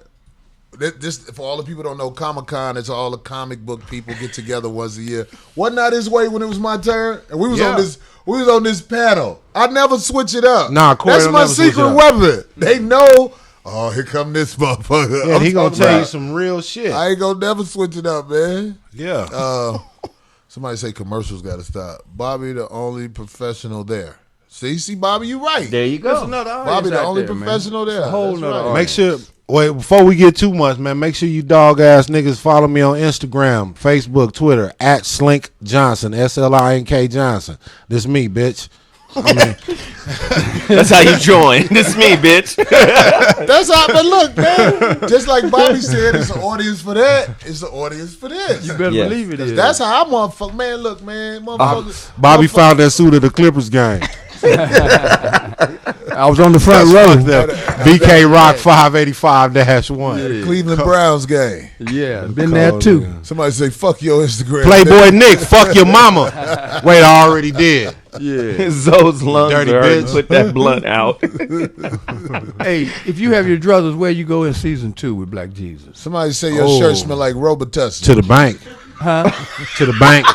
this for all the people who don't know, Comic-Con is all the comic book people get together once a year. Wasn't that his way when it was my turn? And we was on this panel. I never switch it up. Nah, Corey that's don't my never switch it secret up. weapon. They know. Oh, here come this motherfucker. yeah, I'm he gonna talking tell you about- some real shit. I ain't gonna never switch it up, man. Yeah. Somebody say commercials got to stop. Bobby, the only professional there. See, Bobby, you right. There you There's go. another audience Bobby, the out only there, man. professional there. A whole That's nother right. audience. Make sure, before we get too much, man, make sure you dog ass niggas follow me on Instagram, Facebook, Twitter, at Slink Johnson, SLINK Johnson. This me, bitch. That's how you join. This me, bitch. That's how. But look, man. Just like Bobby said, it's an audience for that. It's an audience for this. You better Yes. believe it is. That's how I motherfucker. Man, look, man, motherfuckers. Bobby found that suit at the Clippers game. I was on the front row. BK Rock 585-1. Cleveland Browns game. Yeah, been there too. Somebody say, fuck your Instagram. Playboy Nick, fuck your mama. Wait, I already did. Yeah. Zoe's lungs Dirty are hurting. bitch. Put that blunt out. Hey, if you have your druthers, where you go in season 2 with Black Jesus? Somebody say your shirt smell like Robitussin. To the bank. Huh? To the bank.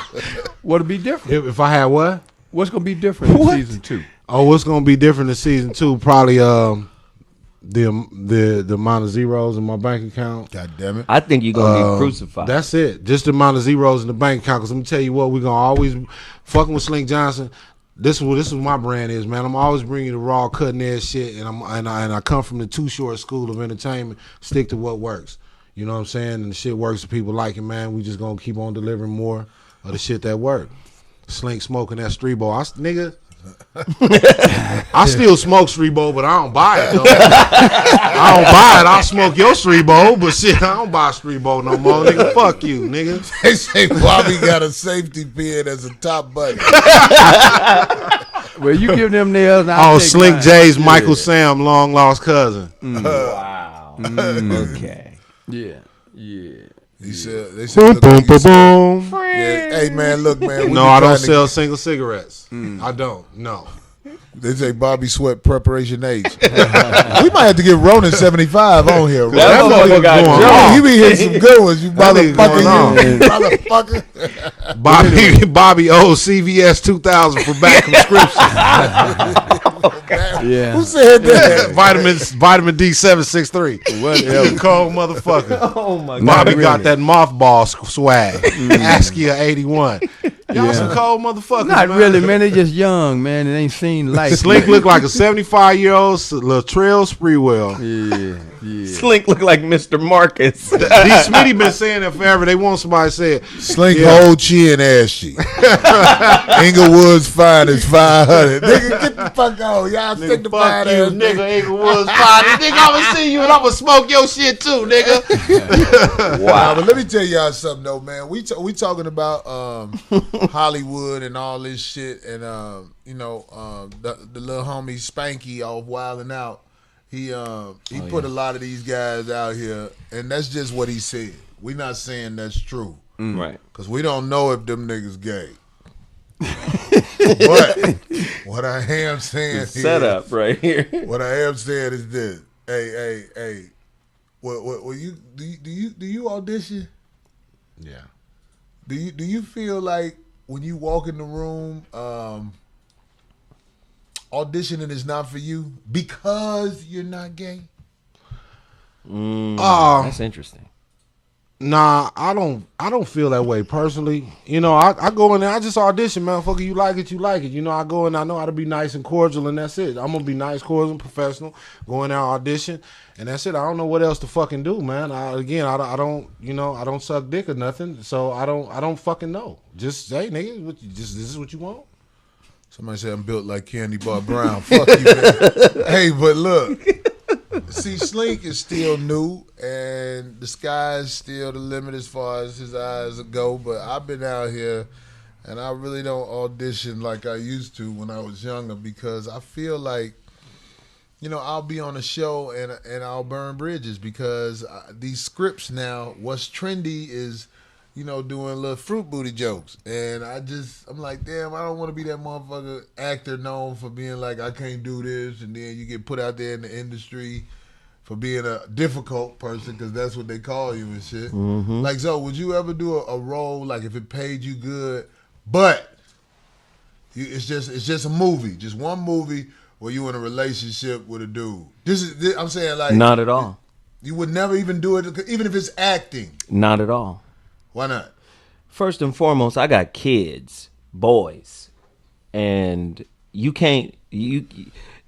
What'll be different? If I had what? What's gonna be different in season 2? Oh, what's gonna be different in season 2? Probably the amount of zeros in my bank account. God damn it. I think you're gonna be crucified. That's it. Just the amount of zeros in the bank account. Because let me tell you what, we're gonna always fucking with Slink Johnson. This is what my brand is, man. I'm always bringing the raw, cutting edge shit, and I come from the Too Short school of entertainment. Stick to what works. You know what I'm saying? And the shit works and people like it, man. We just gonna keep on delivering more of the shit that work. Slink smoking that street bowl. Nigga. I still smoke street bowl, but I don't buy it though. I don't buy it. I'll smoke your street bowl, but shit, I don't buy street bowl no more, nigga. Fuck you, nigga. They say Bobby got a safety pin as a top button. Well, you give them theirs. I'll take Slink mine. J's Michael Sam, long lost cousin. Wow. Okay. Yeah. Yeah. He said, they Boom, said, boom, boom, boom. yeah, hey man, look man. No, I don't sell single cigarettes. I don't. No. They say Bobby Sweat preparation age. We might have to get Ronin 75 on here. That motherfucker got going jumped. on. He be hitting some good ones, you That nigga going motherfucker. You motherfucker. Bobby owes CVS 2000 for back prescription. Yeah. Who said that? Vitamin D 763. Whatever. Cold motherfucker. Oh my God. Bobby Not got really. that mothball swag. Askia 81. Y'all some cold motherfuckers. Not man. really, man. They just young, man. It ain't seen life. Slink look like a 75-year-old Latrell Sprewell. Yeah. Yeah. Slink look like Mr. Marcus. D. Smitty been saying that forever. They want somebody to say it. Slink whole chin ashy. Inglewood's finest 500. Nigga, get the fuck out. Y'all stick to Fuck 5 you, ass nigga. Inglewood's fine. Nigga, I'ma see you and I'ma smoke your shit too, nigga. Wow, but let me tell y'all something though, man. We talking about Hollywood and all this shit, and the little homie Spanky off Wildin' Out. He put a lot of these guys out here, and that's just what he said. We not saying that's true, Right. because we don't know if them niggas gay. But what I am saying is, Setup right here. what I am saying is this. Hey. What you do you audition? Yeah. Do you feel like when you walk in the room, auditioning is not for you because you're not gay? That's interesting. Nah, I don't feel that way personally. You know, I go in there, I just audition, motherfucker. You like it, you like it. You know, I go in, I know how to be nice and cordial, and that's it. I'm gonna be nice, cordial, and professional. Go in there, audition, and that's it. I don't know what else to fucking do, man. I don't suck dick or nothing, so I don't fucking know. Just say, nigga, this is what you want. Somebody said I'm built like Candy Bar Brown. Fuck you, man. Hey, but look. See, Slink is still new, and the sky is still the limit as far as his eyes go. But I've been out here, and I really don't audition like I used to when I was younger, because I feel like, I'll be on a show and I'll burn bridges, because these scripts now, what's trendy is, doing little fruit booty jokes. And I'm like, damn, I don't want to be that motherfucker actor known for being like, I can't do this. And then you get put out there in the industry for being a difficult person, because that's what they call you and shit. Mm-hmm. Like, so would you ever do a role, like if it paid you good, but it's just a movie, just one movie where you in a relationship with a dude? I'm saying, like, Not at all. You would never even do it, even if it's acting. Not at all. Why not? First and foremost, I got kids, boys, and you can't.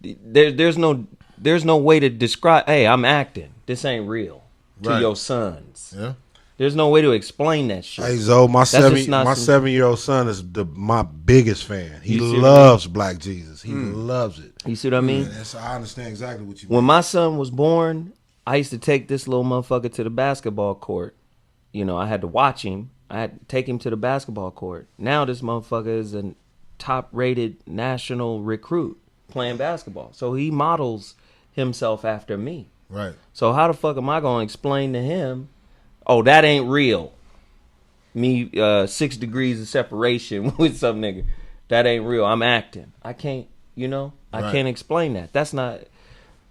There's no way to describe. Hey, I'm acting. This ain't real to Right. your sons. Yeah. There's no way to explain that shit. Hey Zoe, my That's just not some- 7-year-old son is my biggest fan. He You see what I loves Black Jesus. He loves it. You see what I mean? I understand exactly what you When mean. my son was born, I used to take this little motherfucker to the basketball court. I had to watch him. I had to take him to the basketball court. Now this motherfucker is a top-rated national recruit. playing basketball. So he models himself after me. Right. So how the fuck am I gonna explain to him, oh, that ain't real? Me 6 degrees of separation with some nigga. That ain't real. I'm acting. I can't, I can't explain that. That's not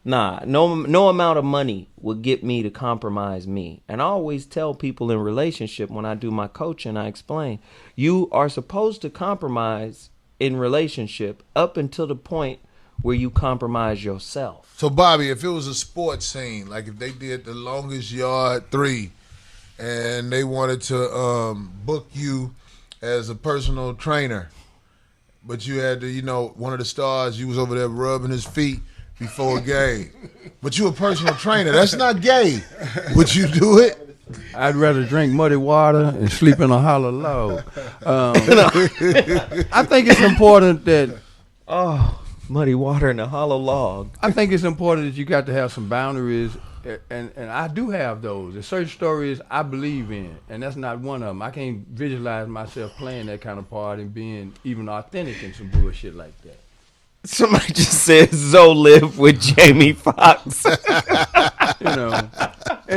no amount of money would get me to compromise me. And I always tell people in relationship when I do my coaching, I explain, you are supposed to compromise in relationship up until the point where you compromise yourself. So Bobby, if it was a sports scene, like if they did the longest yard 3 and they wanted to book you as a personal trainer, but you had to, one of the stars, you was over there rubbing his feet before a game. But you a personal trainer. That's not gay. Would you do it? I'd rather drink muddy water and sleep in a hollow log. I think it's important that... Muddy water in a hollow log. I think it's important that you got to have some boundaries, and I do have those. There's certain stories I believe in, and that's not one of them. I can't visualize myself playing that kind of part and being even authentic in some bullshit like that. Somebody just said Zoe lived with Jamie Foxx. And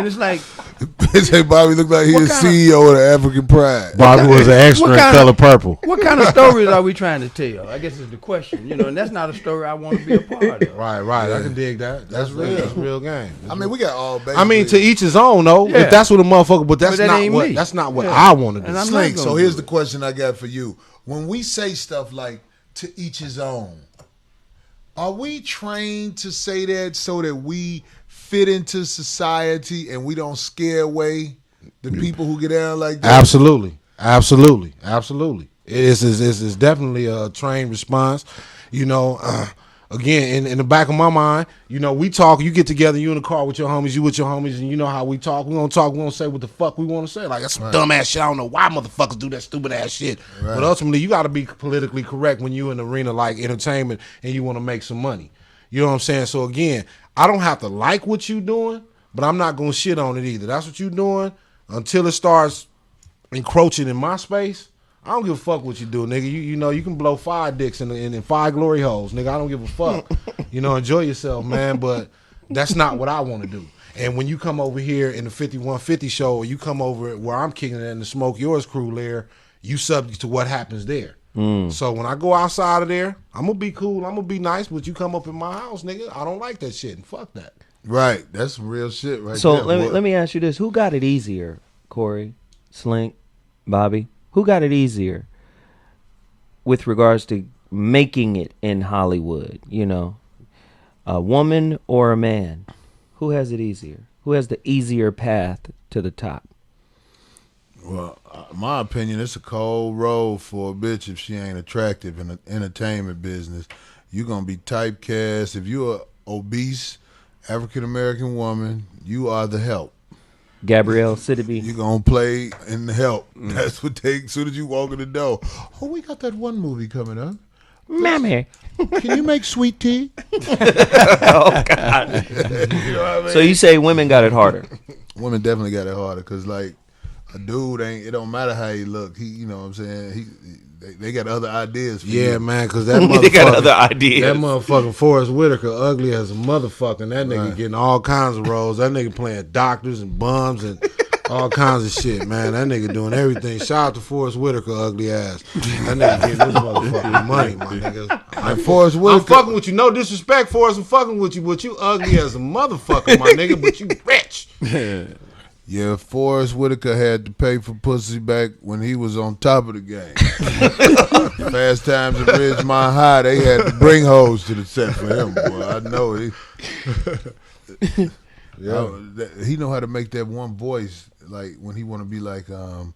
it's like... They say Bobby looked like he was CEO of the African Pride. Bobby was an extra in Color Purple. What kind of stories are we trying to tell? I guess is the question. And that's not a story I want to be a part of. Right. Yeah. I can dig that. That's real. That's real game. We got all basically. To each his own, though. Yeah. If that's what a motherfucker, but that's that not ain't what me. that's not what I want to do. And I'm Slink, not so gonna here's do the question I got for you. When we say stuff like to each his own, are we trained to say that so that we fit into society and we don't scare away the people who get down like that? Absolutely. It is definitely a trained response. Again, in the back of my mind, we talk, you get together, you in the car with your homies, you with your homies, and you know how we talk. We gonna say what the fuck we want to say. Like, that's some dumb ass shit. I don't know why motherfuckers do that stupid ass shit. Right. But ultimately, you got to be politically correct when you in the arena like entertainment and you want to make some money. You know what I'm saying? So again, I don't have to like what you doing, but I'm not gonna shit on it either. That's what you doing until it starts encroaching in my space. I don't give a fuck what you do, nigga. You can blow 5 dicks in 5 glory holes, nigga. I don't give a fuck. Enjoy yourself, man. But that's not what I want to do. And when you come over here in the 5150 show, or you come over where I'm kicking it in the Smoke Yours crew lair, you subject to what happens there. So when I go outside of there, I'm gonna be cool. I'm gonna be nice. But you come up in my house, nigga, I don't like that shit, and fuck that. Right. That's some real shit right so there. let me ask you this. Who got it easier? Corey, Slink, Bobby? Who got it easier with regards to making it in Hollywood? A woman or a man? Who has it easier? Who has the easier path to the top? Well, my opinion, it's a cold road for a bitch if she ain't attractive in the entertainment business. You're going to be typecast. If you're an obese African-American woman, you are the help. Gabrielle Sidibe. You're going to play in the help. That's what they, as soon as you walk in the door. Oh, we got that one movie coming up. Mammy. Can you make sweet tea? Oh, God. You know what I mean? So you say women got it harder? Women definitely got it harder because, like, a dude it don't matter how he look. You know what I'm saying? They got other ideas for you. Man, because that motherfucker. They got other ideas. That motherfucking Forrest Whitaker ugly as a motherfucker. And that nigga getting all kinds of roles. That nigga playing doctors and bums and all kinds of shit, man. That nigga doing everything. Shout out to Forrest Whitaker, ugly ass. That nigga getting his motherfucking money, my nigga. And Forrest Whitaker, I'm fucking with you. No disrespect, Forrest. I'm fucking with you, but you ugly as a motherfucker, my nigga. But you rich. Yeah, Forrest Whitaker had to pay for pussy back when he was on top of the game. Fast Times at Ridgemont High, they had to bring hoes to the set for him, boy. I know it. He know how to make that one voice, like when he want to be like a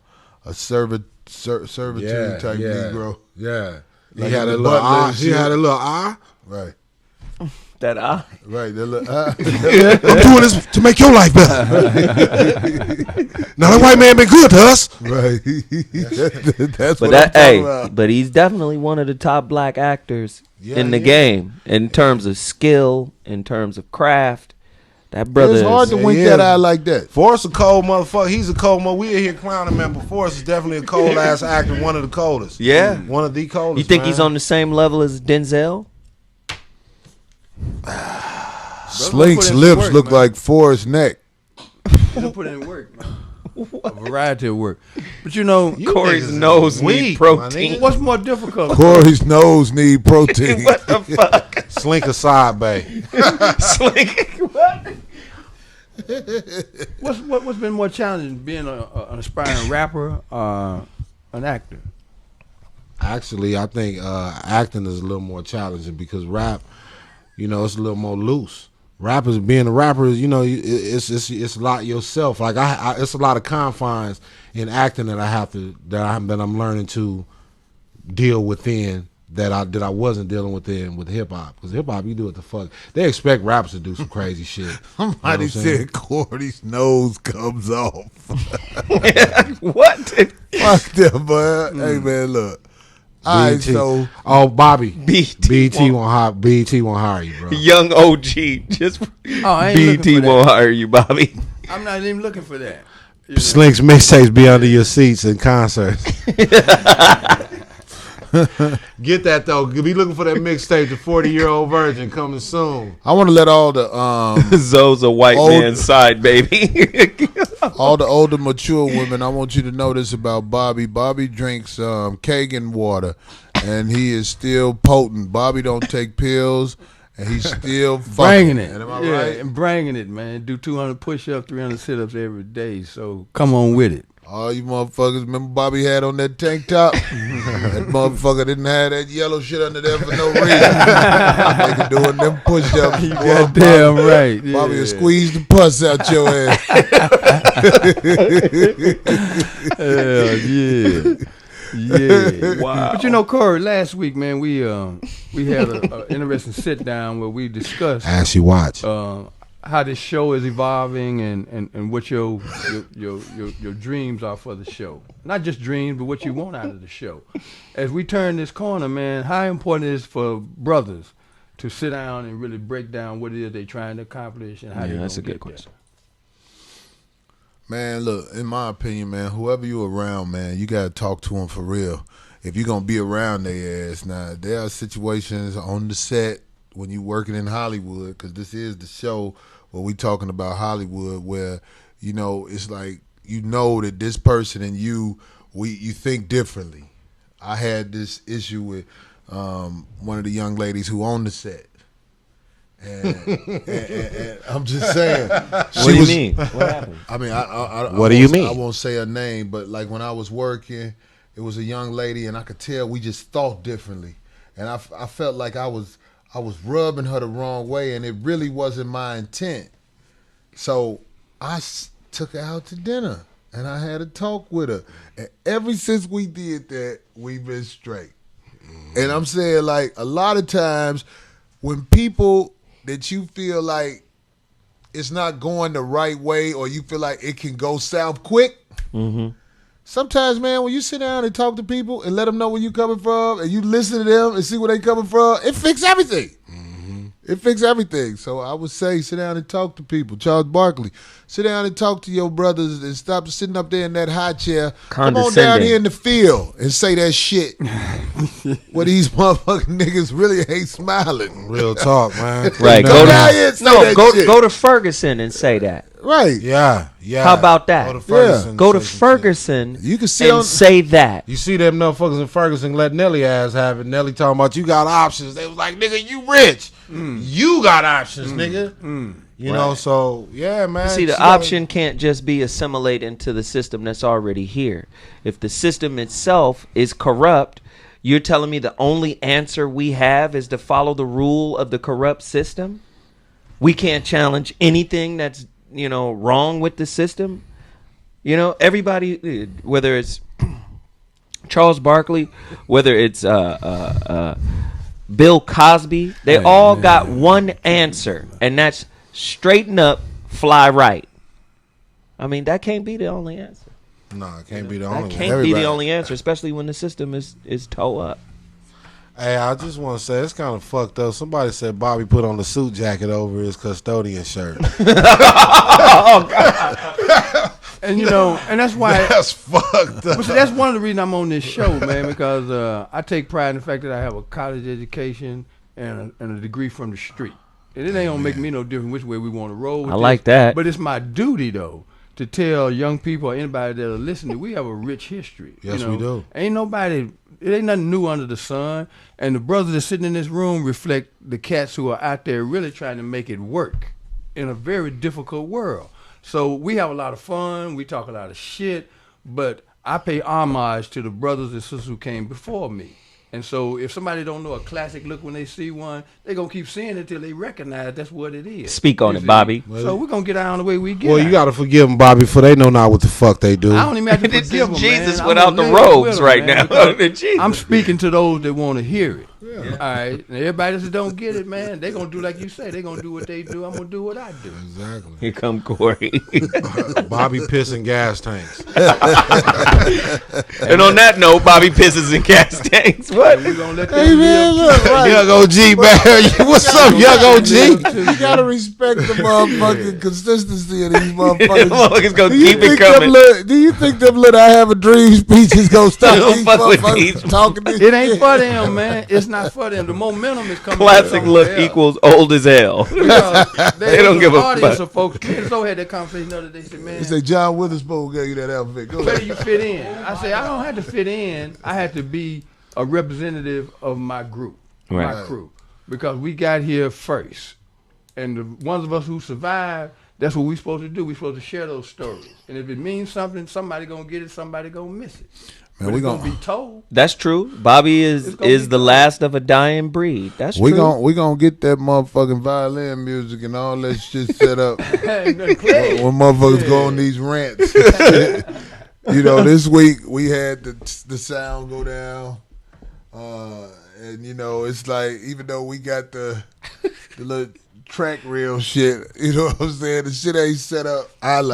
servitude type Negro. Yeah. Like He had a in the little Butler eye. and He shit. had a little eye. Right. That eye. Right. That little eye. I'm doing this to make your life better. Now that white man been good to us. Right. That's But what I'm talking but about. he's definitely one of the top black actors in the yeah. game in terms of skill, in terms of craft. That brother It's hard to is, wink that eye like that. Forrest a cold motherfucker. He's a cold motherfucker. We in here clowning, man, but Forrest is definitely a cold ass actor. One of the coldest. Yeah. One of the coldest. You think man. he's on the same level as Denzel? Slink's lips look like Forrest's neck. They put in work, man. A variety of work. But you know, Corey's nose need protein. What's more difficult? Corey's nose need protein. What the fuck? Slink aside, babe. Slink. What? What's been more challenging, being an aspiring rapper or an actor? Actually, I think acting is a little more challenging because rap, you know, it's a little more loose. Rappers, being a rapper, you know, it's a lot yourself. Like it's a lot of confines in acting that I'm learning to deal within that I wasn't dealing within with hip hop. Because hip hop, you do what the fuck they expect rappers to do some crazy shit. Somebody said Corey's nose comes off. What? Fuck that, boy. Hey man, look. All right, so Bobby, BT won't hire you, bro. Young OG, just BT won't hire you, Bobby. I'm not even looking for that. Slink's mixtapes be under your seats in concerts. Get that though. Be looking for that mixtape, the 40-year-old virgin coming soon. I want to let all the Zoe's a white man's side, baby. all the older mature women, I want you to know this about Bobby. Bobby drinks Kagan water, and he is still potent. Bobby don't take pills, and he's still bringing it. Am I right? And bringing it, man. Do 200 push-ups, 300 sit-ups every day. So come on with it. All you motherfuckers, remember Bobby had on that tank top? That motherfucker didn't have that yellow shit under there for no reason. Nigga doing them push-ups. You goddamn right. Yeah. Bobby will squeeze the pus out your ass. Hell yeah. Wow. But you know, Corey, last week, man, we had an interesting sit-down where we discussed As you watch. how this show is evolving and what your dreams are for the show. Not just dreams, but what you want out of the show. As we turn this corner, man, how important it is for brothers to sit down and really break down what it is they're trying to accomplish and how That's a good question. Man, look, in my opinion, man, whoever you around, man, you got to talk to them for real. If you're going to be around their ass. Now, there are situations on the set when you working in Hollywood, because this is the show where we talking about Hollywood, where, you know, it's like, you know that this person and you think differently. I had this issue with one of the young ladies who owned the set. And I'm just saying. What do you mean? What happened? I mean, What do you mean? I won't say her name, but like when I was working, it was a young lady, and I could tell we just thought differently, and I felt like I was rubbing her the wrong way, and it really wasn't my intent. So I took her out to dinner, and I had a talk with her, and ever since we did that, we've been straight. And I'm saying, like, a lot of times when people that you feel like it's not going the right way, or you feel like it can go south quick, sometimes, man, when you sit down and talk to people and let them know where you coming from, and you listen to them and see where they coming from, it fixes everything. It fixes everything. So I would say sit down and talk to people. Charles Barkley, sit down and talk to your brothers and stop sitting up there in that high chair. Come on down here in the field and say that shit where these motherfucking niggas really ain't smiling. Real talk, man. Right. Go to Ferguson and say that. Right. Yeah. How about that? Go to Ferguson. Go to Ferguson You can sit and say that. You see them motherfuckers in Ferguson let Nelly ass have it. Nelly talking about you got options. They was like, nigga, you rich. You got options, nigga. You know, so yeah, man. See, the option can't just be assimilate into the system that's already here. If the system itself is corrupt, you're telling me the only answer we have is to follow the rule of the corrupt system? We can't challenge anything that's, you know, wrong with the system. You know, everybody, whether it's Charles Barkley, whether it's Bill Cosby, they all got one answer, and that's straighten up, fly right. I mean, that can't be the only answer. No, it can't be the only one. That can't be the only answer, especially when the system is toe up. Hey, I just want to say, it's kind of fucked up. Somebody said Bobby put on the suit jacket over his custodian shirt. Oh, God. And, you know, and that's why. That's fucked up. But see, that's one of the reasons I'm on this show, man, because I take pride in the fact that I have a college education and a degree from the street. And it ain't gonna make me no difference which way we want to roll with I like that. But it's my duty, though, to tell young people or anybody that are listening, we have a rich history. Yes, we do. Ain't nobody, it ain't nothing new under the sun. And the brothers that sitting in this room reflect the cats who are out there really trying to make it work in a very difficult world. So we have a lot of fun. We talk a lot of shit. But I pay homage to the brothers and sisters who came before me. And so if somebody don't know a classic look when they see one, they going to keep seeing it till they recognize that's what it is. Speak on it, Bobby. So we're going to get out the way we get. Well, you got to forgive them, Bobby, for they know not what the fuck they do. I don't even have to This forgive is them, Jesus man. without I'm the gonna live robes with 'em, right man, now. because Jesus. I'm speaking to those that want to hear it. Yeah. All right. And everybody that don't get it, man, they going to do like you say. They going to do what they do. I'm going to do what I do. Exactly. Here come Corey. Bobby pissing gas tanks. And on that note, Bobby pisses in gas tanks. What? We're going to let Hey them man, live. look, right. Young OG, man. What's up, young OG? You gotta respect the motherfucking consistency of these motherfuckers. Motherfuckers gonna Do you keep it think them coming. do you think them little I have a dream speeches gonna stop Don't these fuck with motherfuckers these. talking this It ain't shit? for them, man. It's not for them. The momentum is coming. Classic from look somewhere else. equals old as hell. Because They don't give a audience fuck. of folks. Me and so had that conversation the other day. Said, man, They say John Witherspoon gave you that outfit. Go where ahead. do you fit in? I say, I don't have to fit in. I had to be a representative of my group, my Right. crew, because we got here first. And the ones of us who survived, that's what we supposed to do. We supposed to share those stories. And if it means something, somebody gonna get it, somebody gonna miss it. Man, But we it's gonna be told. That's true. Bobby It's is gonna be the good. last of a dying breed. That's we true. gonna get that motherfucking violin music and all that shit set up And the clay. when motherfuckers go on these rants. You know, this week we had the sound go down, and you know it's like even though we got the little track reel shit, you know what I'm saying? The shit ain't set up.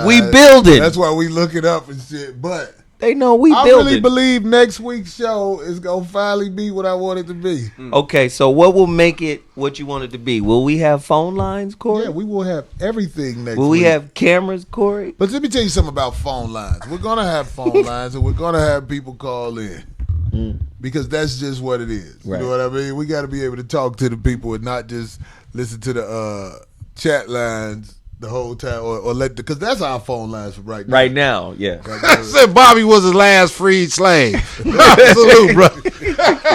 We building. That's why we look it up and shit. But They know we I building. really believe next week's show is gonna finally be what I want it to be. Okay, so what will make it what you want it to be? Will we have phone lines, Corey? Yeah, we will have everything next Will week. we have cameras, Corey? But let me tell you something about phone lines. We're gonna have phone lines, and we're gonna have people call in because that's just what it is. Right. You know what I mean? We got to be able to talk to the people and not just listen to the chat lines the whole time, or let because that's our phone lines for right now. Right now, yeah. I said Bobby was his last freed slave. Salute, bro.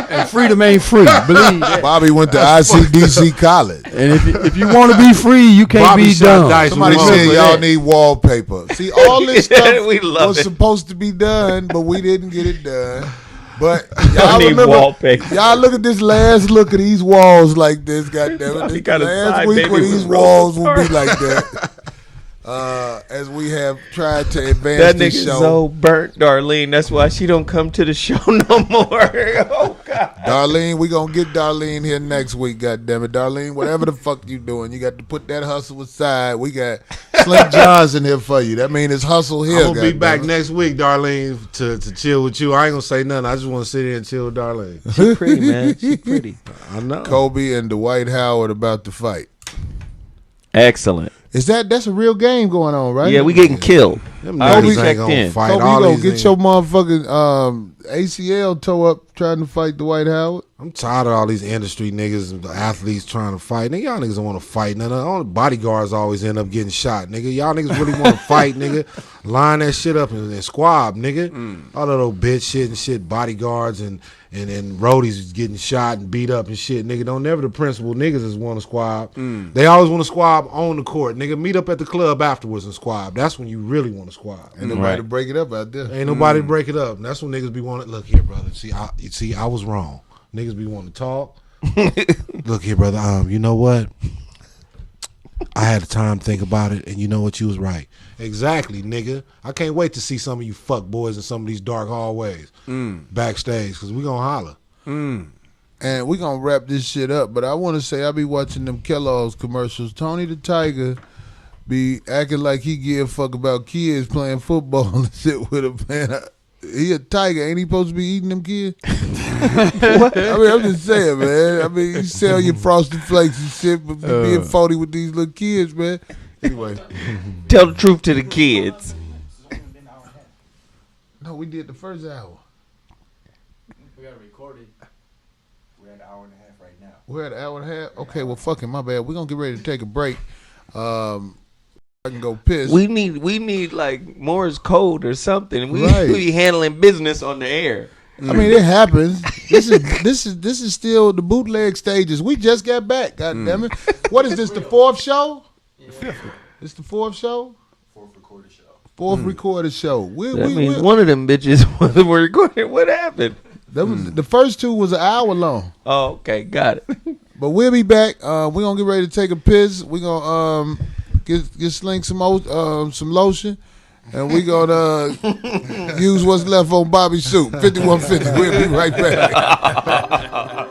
And freedom ain't free. Believe that. Bobby went to ICDC college. And if you want to be free, you can't Bobby be shot dumb. dice Somebody with said Remember y'all that. need wallpaper. See, all this stuff We love was it. supposed to be done, but we didn't get it done. But Y'all y'all need remember, wallpaper. y'all look at this last look at these walls like this, goddamn He it. got This a last side week baby where with these rose walls will be heart. like that. As we have tried to advance That this nigga show. so burnt, Darlene. That's why she don't come to the show no more. Oh God. Darlene, we gonna get Darlene here next week, goddammit. Darlene, whatever the fuck you doing, you got to put that hustle aside. We got Slim Johnson here for you. That means it's hustle here. I'm gonna be back goddammit. next week, Darlene, to chill with you. I ain't gonna say nothing. I just want to sit here and chill with Darlene. She pretty, man. She pretty. I know. Kobe and Dwight Howard about to fight. Excellent. That's a real game going on, right? Yeah, we getting killed. Them I already niggas ain't checked gonna in. fight. Kobe, All you gonna these get niggas- your motherfucking ACL toe up trying to fight Dwight Howard. I'm tired of all these industry niggas and the athletes trying to fight. Nigga, y'all niggas don't want to fight. None of all the bodyguards always end up getting shot. Nigga, y'all niggas really want to fight, nigga. Line that shit up and squab, nigga. All that little bitch shit and shit. Bodyguards and roadies is getting shot and beat up and shit. Nigga, don't never the principal niggas is want to squab. They always want to squab on the court. Nigga, meet up at the club afterwards and squab. That's when you really want to squab. Ain't nobody to break it up out there. Ain't nobody to break it up. And that's when niggas be wanting. Look here, brother. See, I was wrong. Niggas be wanting to talk. Look here, brother. You know what? I had the time to think about it, and you know what? You was right. Exactly, nigga. I can't wait to see some of you fuck boys in some of these dark hallways backstage, because we gonna holler. And we gonna wrap this shit up. But I want to say I be watching them Kellogg's commercials. Tony the Tiger be acting like he give a fuck about kids playing football and shit with him, man. He a tiger, ain't he supposed to be eating them kids? I mean, I'm just saying, man. I mean, you sell your Frosted Flakes and shit, but you being 40 with these little kids, man. Anyway, Tell the truth to the kids. no, we did the first hour. We gotta record it. We're at an hour and a half right now. We're at an hour and a half? Okay, well, fucking my bad. We're going to get ready to take a break. I can go piss. We need like Morse code or something. We Right. be handling business on the air. I mean, it happens. This is still the bootleg stages. We just got back. God damn it! What is this? The fourth show? It's the fourth show. Fourth recorded show. Fourth recorded show. That means one of them bitches wasn't recording. What happened? That was the first two was an hour long. Oh, okay, got it. But we'll be back. We're gonna get ready to take a piss. We're gonna get sling some lotion. And we gonna use what's left on Bobby's soup. 5150. We'll be right back.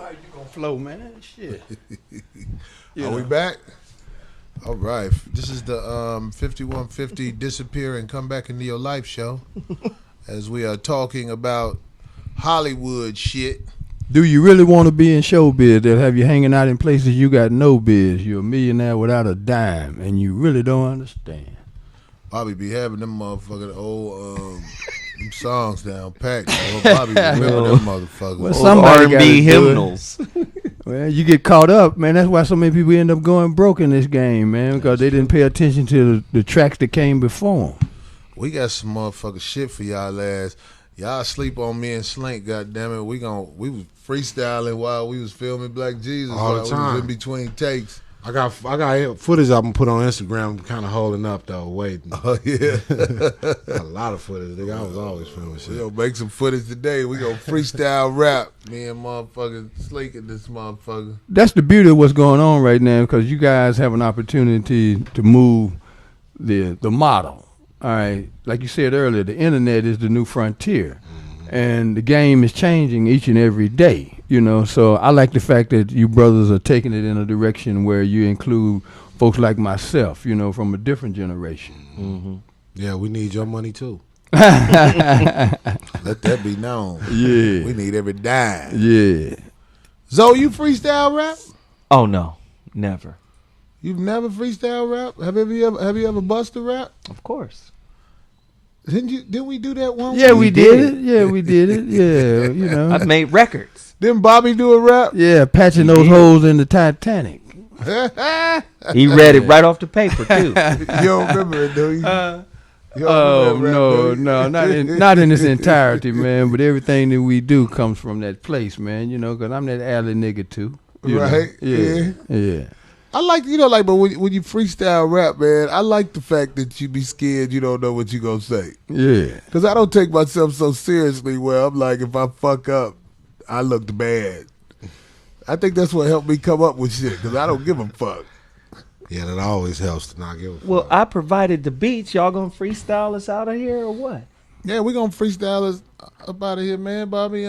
right, you gonna flow, man. Shit. Are we back? All right. This is the 5150 Disappear and Come Back into Your Life show. As we are talking about Hollywood shit. Do you really want to be in showbiz? They'll have you hanging out in places you got no biz. You're a millionaire without a dime, and you really don't understand. Bobby be having them motherfucking old them songs down packed. Bobby remember them motherfuckers. Well, somebody R&B hymnals. Well, you get caught up, man. That's why so many people end up going broke in this game, man, because they didn't pay attention to the tracks that came before them. We got some motherfucking shit for y'all ass. Y'all sleep on me and Slink, goddammit. We was freestyling while we was filming Black Jesus. All the while time. We was in between takes. I got footage I'm gonna put on Instagram. Kind of holding up though, waiting. Oh yeah, A lot of footage. Nigga, I was always filming we shit. gonna make some footage today. We gonna freestyle rap. Me and motherfucking Slink and this motherfucker. That's the beauty of what's going on right now, because you guys have an opportunity to move the model. All right, like you said earlier, the internet is the new frontier, and the game is changing each and every day. You know, so I like the fact that you brothers are taking it in a direction where you include folks like myself, you know, from a different generation. Mm-hmm. Yeah, we need your money too. Let that be known. Yeah, We need every dime. yeah. Zoe, you freestyle rap? Oh no, never. You've never freestyle rap? Have you ever busted rap? Of course. Didn't we do that one? Yeah, we did it. Yeah, we did it. Yeah, you know. I've made records. Didn't Bobby do a rap? Yeah, patching those holes in the Titanic. He read it right off the paper too. You don't remember it, do you? You don't Oh remember no, rap, do you? no, not in its entirety, man. But everything that we do comes from that place, man. You know, 'cause I'm that alley nigga too. You know? Right? Yeah. I like, but when you freestyle rap, man, I like the fact that you be scared you don't know what you gonna say. Yeah. Because I don't take myself so seriously where I'm like, if I fuck up, I looked bad. I think that's what helped me come up with shit, because I don't give a fuck. Yeah, that always helps to not give a fuck. Well, I provided the beats. Y'all gonna freestyle us out of here or what? Yeah, we gonna freestyle us up out of here, man, Bobby.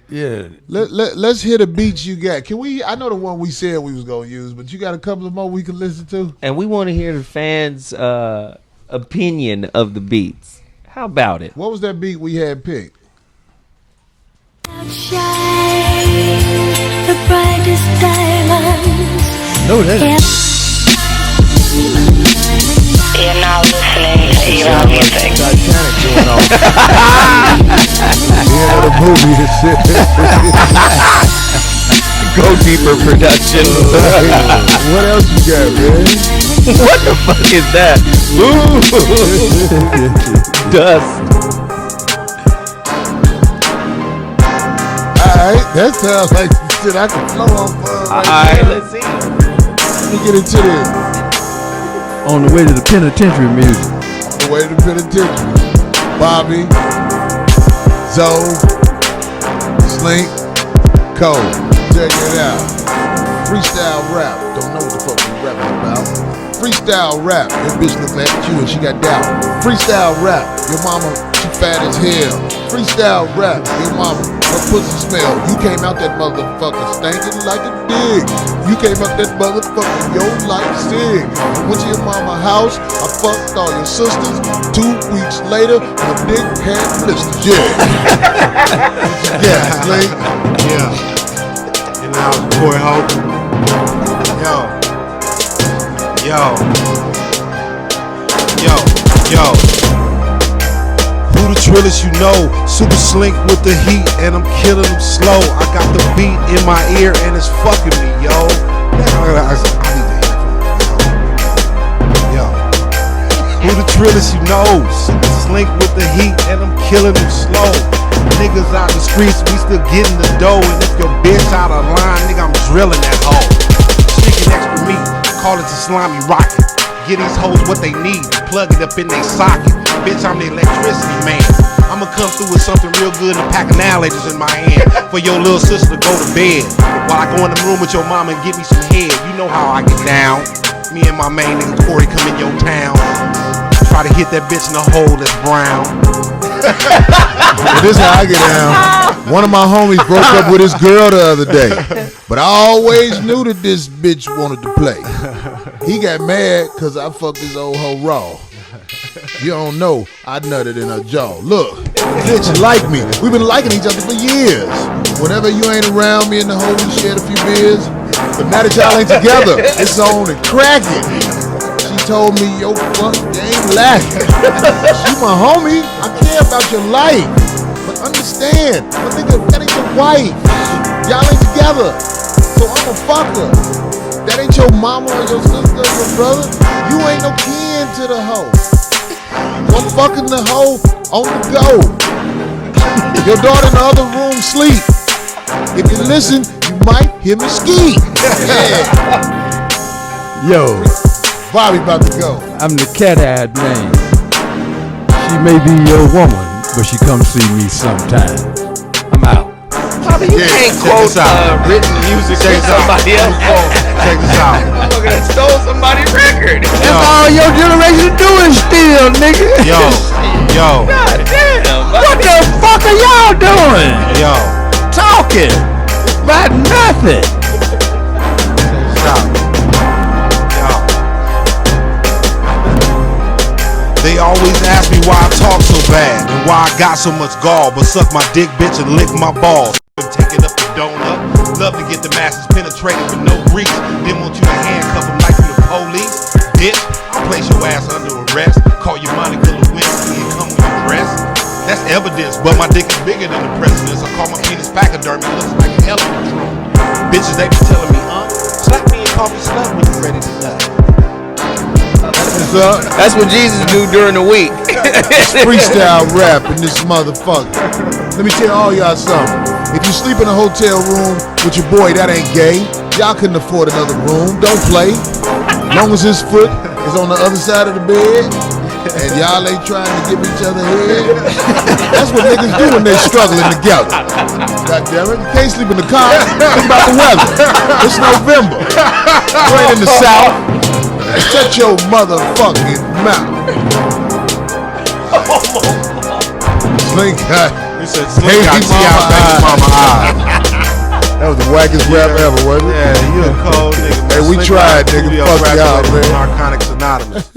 Yeah. Let's hear the beats you got. Can we? I know the one we said we was gonna use, but you got a couple of more we can listen to. And we want to hear the fans' opinion of the beats. How about it? What was that beat we had picked? Outshine the brightest diamonds. No, that. You're now listening to Iran music. Titanic going on. Yeah, the movie and shit. Go Deeper Production. What else you got, man? What the fuck is that? Ooh. Dust. Alright, that sounds like some shit I can flow off of. Alright, let's see. Let me get into this. On the way to the penitentiary music. The way to the penitentiary. Bobby, Zoe, Slink, Cole. Check it out. Freestyle rap. Don't know what the fuck we rapping about. Freestyle rap. Your bitch look at you and she got doubt. Freestyle rap. Your mama, she fat as hell. Freestyle rap. Your mama, her pussy smell. You came out that motherfucker stinking like a dick. You came out that motherfucker, yo, like sick. Went to your mama's house, I fucked all your sisters. 2 weeks later, my dick had blisters. Yeah. Yeah, Slink. Yeah. And now it's boy Holcomb. Yo. Who the trillest you know? Super Slink with the heat and I'm killing them slow. I got the beat in my ear and it's fucking me, yo. I need to hear from yo. Who the trillest you know? Super Slink with the heat and I'm killing them slow. Niggas out the streets, we still getting the dough. And if your bitch out of line, nigga, I'm drilling that hoe. Chicken extra meat, call it a slimy rocket. Get these hoes what they need, plug it up in their socket. Bitch, I'm the electricity man. I'ma come through with something real good and a pack of annihilators in my hand. For your little sister to go to bed. While I go in the room with your mama and give me some head. You know how I get down. Me and my main nigga Corey come in your town. Try to hit that bitch in the hole that's brown. But this is how I get down. One of my homies broke up with his girl the other day. But I always knew that this bitch wanted to play. He got mad because I fucked his old hoe raw. You don't know, I nutted in her jaw. Look, bitch like me. We've been liking each other for years. Whenever you ain't around, me and the hoe, we shared a few beers. But now that y'all ain't together, it's on and cracking. She told me, yo, fuck, game lacking. She my homie, I care about your life. But understand, my nigga, that ain't your wife. Y'all ain't together, so I'm a fucker. That ain't your mama or your sister or your brother. You ain't no kin to the hoe. I'm fucking the hoe on the go. Your daughter in the other room sleep. If you listen, you might hear me ski. Yeah. Yo, Bobby about to go. I'm the cat-eyed man. She may be your woman, but she come see me sometime. I'm out. Bobby, you can't quote written music from somebody else. Check this out. Motherfucker that stole somebody's record. That's all your generation doing still, nigga. Yo. God damn. What the fuck are y'all doing? Yo. Talking about nothing. Stop. Yo. They always ask me why I talk so bad and why I got so much gall, but suck my dick, bitch, and lick my balls. Taking up the donut. Love to get the masses penetrated with no grease. Didn't want you to handcuff them like you the police. Bitch, I'll place your ass under arrest. Call you Monica Lewinsky and come with your dress. That's evidence, but my dick is bigger than the president's. I call my penis pachyderm, it looks like an elephant trunk. Bitches, they be telling me, slap me and call me slut when you ready to nut. That's what Jesus do during the week. Freestyle rap in this motherfucker. Let me tell all y'all something. If you sleep in a hotel room with your boy, that ain't gay. Y'all couldn't afford another room. Don't play. Long as his foot is on the other side of the bed and y'all ain't trying to give each other head. That's what niggas do when they struggling together. God damn it. You can't sleep in the car. Think about the weather. It's November. You ain't in the South. Shut your motherfucking mouth. Slink got. He said, Slim got baby mama eyes. That was the wackest rap ever, wasn't it? Yeah, you a cold nigga, man. Hey, we tried, nigga. Fuck y'all, man. Narcotics Anonymous.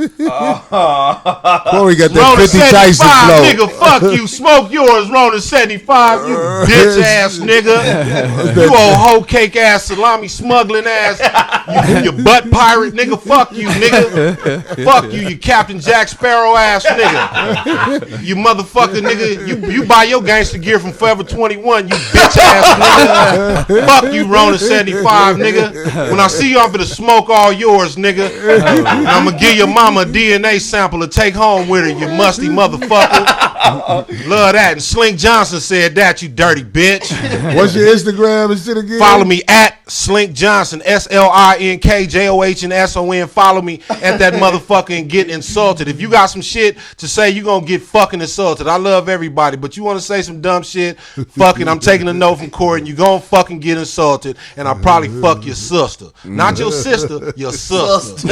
Corey got that Rona 50 Tyson 75, flow. nigga, fuck you. Smoke yours, Rona 75, you bitch ass nigga. You old hoe cake ass, salami smuggling ass. You butt pirate, nigga. Fuck you, nigga. Fuck you, you Captain Jack Sparrow ass nigga. You motherfucker, nigga. You buy your gangster gear from Forever 21, you bitch ass nigga. Fuck you, Rona 75, nigga. When I see you, I'm gonna smoke all yours, nigga. And I'm gonna give your mama a DNA sample to take home with her, you musty motherfucker. Love that. And Slink Johnson said that, you dirty bitch. What's your Instagram and shit again? Follow me at Slink Johnson, SLINKJOHNSON. Follow me at that motherfucker and get insulted. If you got some shit to say, you gonna get fucking insulted. I love everybody, but you wanna say some dumb shit, fucking, I'm taking a note from Corey and you gonna fucking get insulted, and I'll probably fuck your sister. Not your sister, your sister.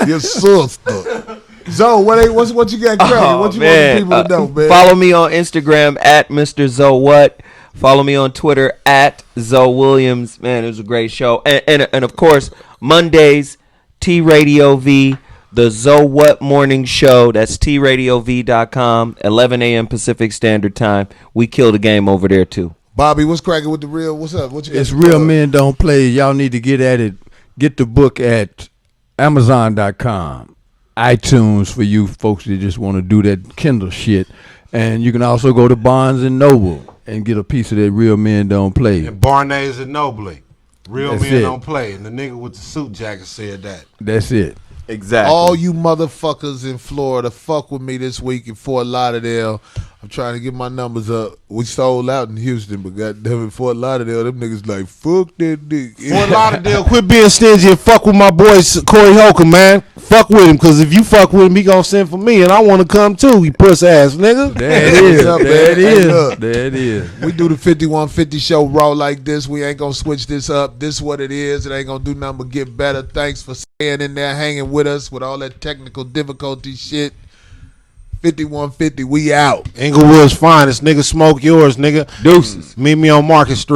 Your sister. Zoe, what you got cracking? What you want people to know, man? Follow me on Instagram at Mr. Zoe What. Follow me on Twitter at Zoe Williams. Man, it was a great show. And of course, Mondays, T Radio V, the Zoe What Morning Show. That's TRadioV.com, 11 a.m. Pacific Standard Time. We kill the game over there, too. Bobby, what's cracking with the real? What's up? What you got? It's Real Men Don't Play. Y'all need to get at it. Get the book at Amazon.com. iTunes for you folks that just want to do that Kindle shit. And you can also go to Barnes and Noble and get a piece of that Real Men Don't Play. And Barnes and Noble. Real That's men it. don't play. And the nigga with the suit jacket said that. That's it. Exactly. All you motherfuckers in Florida, fuck with me this week in Fort Lauderdale. I'm trying to get my numbers up. We sold out in Houston, but goddamn it, Fort Lauderdale, them niggas like, fuck that dick. Fort Lauderdale, quit being stingy and fuck with my boy Corey Holcomb, man. Fuck with him, because if you fuck with him, he gonna send for me, and I want to come too, you puss ass nigga. There it is. What's up, There it man? Hey, is. look. There it is. We do the 5150 show raw like this. We ain't gonna switch this up. This what it is. It ain't gonna do nothing but get better. Thanks for staying in there, hanging with us with all that technical difficulty shit. 5150, we out. Inglewood's finest, nigga. Smoke yours, nigga. Deuces. Meet me on Market Street.